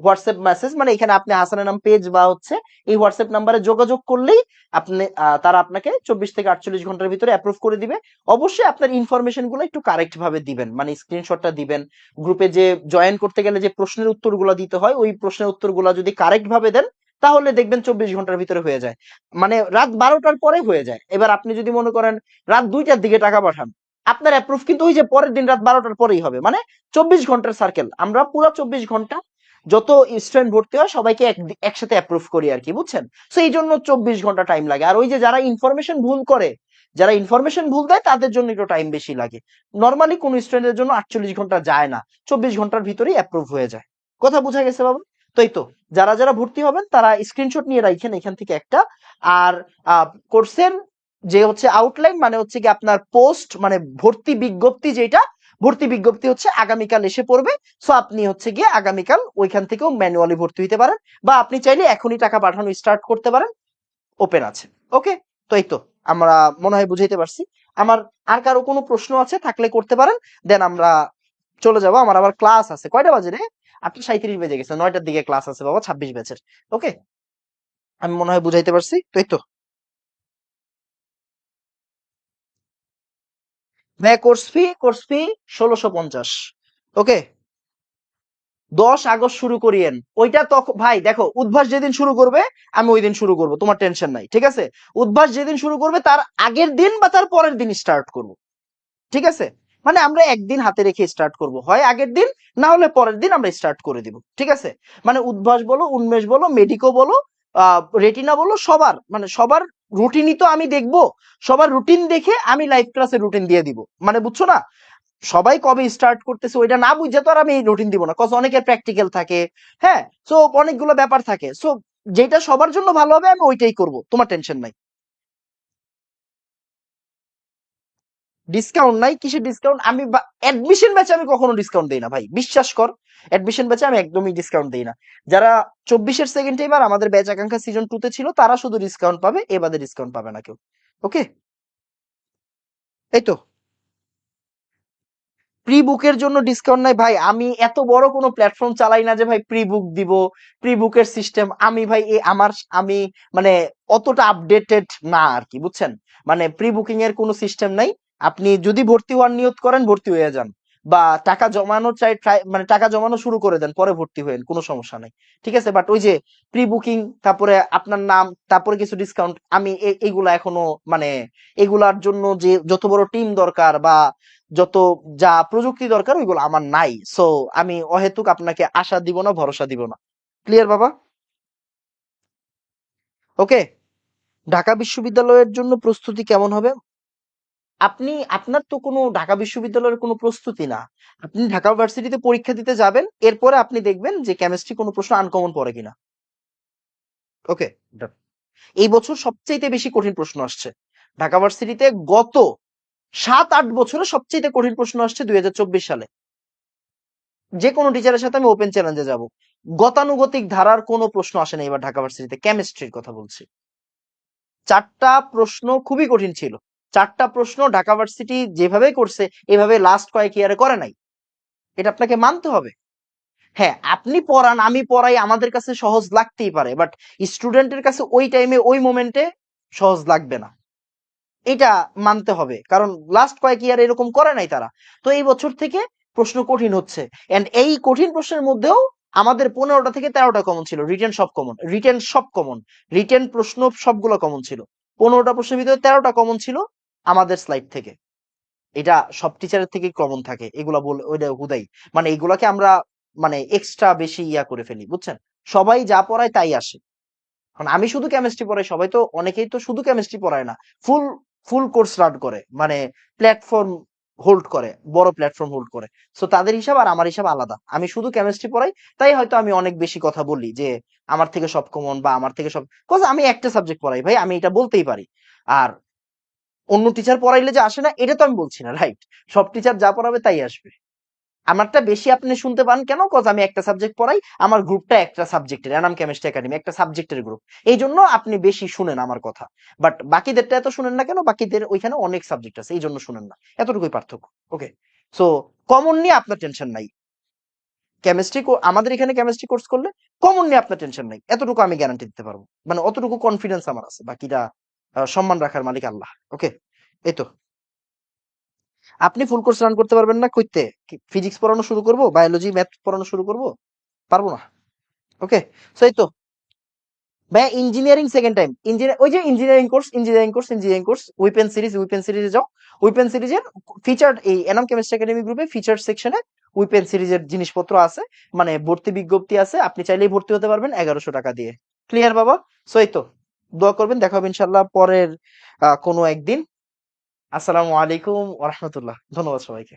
হোয়াটসঅ্যাপ মেসেজ, মানে এখানে আপনি হাসানের নাম পেজ বা হচ্ছে এই হোয়াটসঅ্যাপ নাম্বারে যোগাযোগ করলেই আপনি তারা আপনাকে 24 থেকে 48 ঘন্টার ভিতরে অ্যাপ্রুভ করে দিবে। অবশ্যই আপনার ইনফরমেশন গুলো একটু কারেক্ট ভাবে দিবেন, মানে স্ক্রিনশটটা দিবেন। গ্রুপে যে জয়েন করতে গেলে যে প্রশ্নের উত্তরগুলো দিতে হয়, ওই প্রশ্নের উত্তরগুলো যদি কারেক্ট ভাবে দেন, তাহলে দেখবেন 24 ঘন্টার ভিতরে হয়ে যায়, মানে রাত 12টার পরে হয়ে যায়। এবার আপনি যদি মনে করেন রাত 2টার দিকে টাকা পাঠান, আপনার অ্যাপ্রুভ কিন্তু ওই যে পরের দিন রাত 12টার পরেই হবে, মানে 24 ঘন্টার সার্কেল। আমরা পুরো 24 ঘন্টা যত স্টুডেন্ট ভর্তি হয় সবাইকে একসাথে অ্যাপ্রুভ করি আর কি, বুঝছেন? সো এই জন্য 24 ঘন্টা টাইম লাগে। আর ওই যে যারা ইনফরমেশন ভুল করে, যারা ইনফরমেশন ভুল দেয়, তাদের জন্য একটু টাইম বেশি লাগে। নর্মালি কোন স্টুডেন্টের জন্য 48 ঘন্টা যায় না, 24 ঘন্টার ভিতরেই অ্যাপ্রুভ হয়ে যায়। কথা বোঝা গেছে বাবা? তো এই তো, যারা যারা ভর্তি হবেন তারা স্ক্রিনশট নিয়ে রাখেন এখান থেকে একটা। আর কোর্সের যে হচ্ছে আউটলাইন, মানে হচ্ছে কি আপনার পোস্ট, মানে ভর্তি বিজ্ঞপ্তি, যেটা ভর্তি বিজ্ঞপ্তি হচ্ছে আগামীকাল এসে পড়বে। সো আপনি হচ্ছে গিয়ে আগামীকাল ওইখান থেকেও ম্যানুয়ালি ভর্তি হতে পারেন, বা আপনি চাইলে এখনই টাকা পাঠানো স্টার্ট করতে পারেন, ওপেন আছে। ওকে, তো এই তো, আমরা মনে হয় বুঝাইতে পারছি। আমার আর কারো কোনো প্রশ্ন আছে থাকলে করতে পারেন, দেন আমরা চলে যাবো। আমার আবার ক্লাস আছে, কয়টা বাজে রে? 8:37 বেজে গেছে, 9টার দিকে ক্লাস আছে বাবা, 26 ব্যাচের। ওকে, আমি মনে হয় বুঝাইতে পারছি, তো এই তো। ভাই কোর্স ফি 1650। ওকে, 10 আগস্ট শুরু করিয়েন ওইটা, তখন ভাই দেখো, উদ্ভাস যেদিন শুরু করবে আমি ওই দিন শুরু করব, তোমার টেনশন নাই, ঠিক আছে? উদ্ভাস যেদিন শুরু করবে তার আগের দিন বা তার পরের দিন স্টার্ট করব, ঠিক আছে? মানে আমরা একদিন হাতে রেখে স্টার্ট করব, হয় আগের দিন, না হলে পরের দিন আমরা স্টার্ট করে দিব, ঠিক আছে? মানে উদ্ভাস বলো, উন্মেষ বলো, মেডিকো বলো, রেটিনা বলো, সবার মানে সবার রুটিনই তো আমি দেখবো। সবার রুটিন দেখে আমি লাইভ ক্লাসের রুটিন দিয়ে দিব, মানে বুঝছো না? সবাই কবে স্টার্ট করতেছে ওইটা না বুঝে তো আর আমি রুটিন দিব না, কজ অনেকের প্র্যাকটিক্যাল থাকে, হ্যাঁ, সো অনেকগুলো ব্যাপার থাকে। সো যেটা সবার জন্য ভালো হবে আমি ওইটাই করব, তোমার টেনশন নাই। ডিসকাউন্ট নাই, কিসের ডিসকাউন্ট? আমি অ্যাডমিশন ব্যাচে আমি কখনো ডিসকাউন্ট দেই না ভাই, বিশ্বাস কর। অ্যাডমিশন ব্যাচে আমি একদমই ডিসকাউন্ট দেই না। যারা 24-এর সেকেন্ড টাইমার আমাদের ব্যাচ আকাঙ্ক্ষা সিজন 2 তে ছিল, তারা শুধু ডিসকাউন্ট পাবে, এ বাদে ডিসকাউন্ট পাবে না কেউ। ওকে, এই তো। প্রি বুকের জন্য ডিসকাউন্ট নাই ভাই, আমি এত বড় কোনো প্ল্যাটফর্ম চালাই না যে ভাই প্রি বুক দিব। প্রি বুকের সিস্টেম আমি ভাই আমি মানে অতটা আপডেটেড না আর কি, বুঝছেন? মানে প্রি বুকিং এর কোনো সিস্টেম নাই। আপনি যদি ভর্তি হওয়ার নিয়ত করেন ভর্তি হয়ে যান, বা টাকা জমানো চাই ট্রাই মানে টাকা জমানো শুরু করে দেন, পরে ভর্তি হয়েন, কোনো সমস্যা নাই। ঠিক আছে, বাট ওই যে প্রি বুকিং, তারপরে আপনার নাম, তারপরে কিছু ডিসকাউন্ট, আমি এইগুলা এখনো মানে এগুলার জন্য যে যত বড় টিম দরকার বা যত যা প্রযুক্তি দরকার ওইগুলো আমার নাই। সো আমি অহেতুক আপনাকে আশা দিব না, ভরসা দিব না। ক্লিয়ার বাবা? ওকে। ঢাকা বিশ্ববিদ্যালয়ের জন্য প্রস্তুতি কেমন হবে? আপনার তো কোনো ঢাকা বিশ্ববিদ্যালয়ের কোনো প্রস্তুতি না। আপনি ঢাকা ভার্সিটিতে পরীক্ষা দিতে যাবেন, এরপরে আপনি দেখবেন যে কেমিস্ট্রি কোনো প্রশ্ন আনকমন পড়ে কিনা। ওকে, এই বছর সবচেয়ে বেশি কঠিন প্রশ্ন আসছে ঢাকা ভার্সিটিতে। গত 7-8 বছরে সবচেয়ে কঠিন প্রশ্ন আসছে 2024 সালে। যে কোনো টিচারের সাথে আমি ওপেন চ্যালেঞ্জে যাব, গতানুগতিক ধারার কোনো প্রশ্ন আসে না এবার ঢাকা ভার্সিটিতে, কেমিস্ট্রির কথা বলছি। 4টা প্রশ্ন খুবই কঠিন ছিল। 4টা প্রশ্ন ঢাকা ভার্সিটি যেভাবে করছে এভাবে লাস্ট কয়েক ইয়ারে করে নাই, এটা আপনাকে মানতে হবে। হ্যাঁ, আপনি পড়ান, আমি পড়াই, আমাদের কাছে সহজ লাগতেই পারে, বাট স্টুডেন্টের কাছে ওই টাইমে ওই মোমেন্টে সহজ লাগবে না, এটা মানতে হবে। কারণ লাস্ট কয়েক ইয়ার এরকম করে নাই তারা। তো এই বছর থেকে প্রশ্ন কঠিন হচ্ছে, এন্ড এই কঠিন প্রশ্নের মধ্যেও আমাদের 15টা থেকে 13টা কমন ছিল, রিটেন সব কমন, রিটেন প্রশ্ন সবগুলো কমন ছিল। 15টা প্রশ্নের ভিতরে 13টা কমন ছিল আমাদের স্লাইড থেকে। এটা সব টিচারের থেকেই কমন থাকে, এগুলা বলে ওইটা হুদাই, মানে এগুলাকে আমরা মানে এক্সট্রা বেশি ইয়া করে ফেলি, বুঝছেন? সবাই যা পড়ায় তাই আসে। কারণ আমি শুধু কেমিস্ট্রি পড়াই, সবাই তো অনেকেই তো শুধু কেমিস্ট্রি পড়ায় না, ফুল ফুল কোর্স রান করে, মানে প্ল্যাটফর্ম হোল্ড করে, বড় প্ল্যাটফর্ম হোল্ড করে। সো তাদের হিসাব আর আমার হিসাব আলাদা। আমি শুধু কেমিস্ট্রি পড়াই, তাই হয়তো আমি অনেক বেশি কথা বলি যে আমার থেকে সব কমন বা আমার থেকে সব, কজ আমি একটা সাবজেক্ট পড়াই ভাই, আমি এটা বলতেই পারি। আর অন্য টিচার পড়াইলে যে আসে না এটা তো আমি বলছি না, রাইট? সব টিচার যা পড়াবে তাই আসবে। আমারটা বেশি আপনি শুনতে পান কেন? কজ আমি একটা সাবজেক্ট পড়াই, আমার গ্রুপটা একটা সাবজেক্টের, এনাম কেমিস্ট্রি একাডেমি একটা সাবজেক্টের গ্রুপ, এই জন্য আপনি বেশি শুনেন আমার কথা। বাট বাকিদেরটা এত শুনেন না কেন? বাকিদের ওইখানে অনেক সাবজেক্ট আছে, এই জন্য শুনেন না, এতটুকুই পার্থক্য। ওকে, সো কমন নিয়ে আপনার টেনশন নাই। কেমিস্ট্রি আমাদের এখানে কেমিস্ট্রি কোর্স করলে কমন নিয়ে আপনার টেনশন নাই, এতটুকু আমি গ্যারান্টি দিতে পারবো, মানে অতটুকু কনফিডেন্স আমার আছে। বাকিটা সম্মান রাখার মালিক আল্লাহ। ওকে, এই তো। আপনি ফুল কোর্স রান করতে পারবেন না কইতে? ফিজিক্স পড়ানো শুরু করব, বায়োলজি ম্যাথ পড়ানো শুরু করব? পারবো না। ওকে, সো এই তো ভাই। ইঞ্জিনিয়ারিং সেকেন্ড টাইম, ওই যে ইঞ্জিনিয়ারিং কোর্স উইপেন সিরিজে যাও। উইপেন সিরিজের ফিচার্ড এই এনাম কেমিস্ট্রি একাডেমি গ্রুপে ফিচার্ড সেকশনে উইপেন সিরিজের জিনিসপত্র আছে, মানে ভর্তি বিজ্ঞপ্তি আছে, আপনি চাইলেই ভর্তি হতে পারবেন 1100 টাকা দিয়ে। ক্লিয়ার বাবা? সো এই তো, দোয়া করবেন, দেখা হবে ইনশাল্লাহ পরের কোনো একদিন। আসসালামু আলাইকুম ওয়া রাহমাতুল্লাহ। ধন্যবাদ সবাইকে।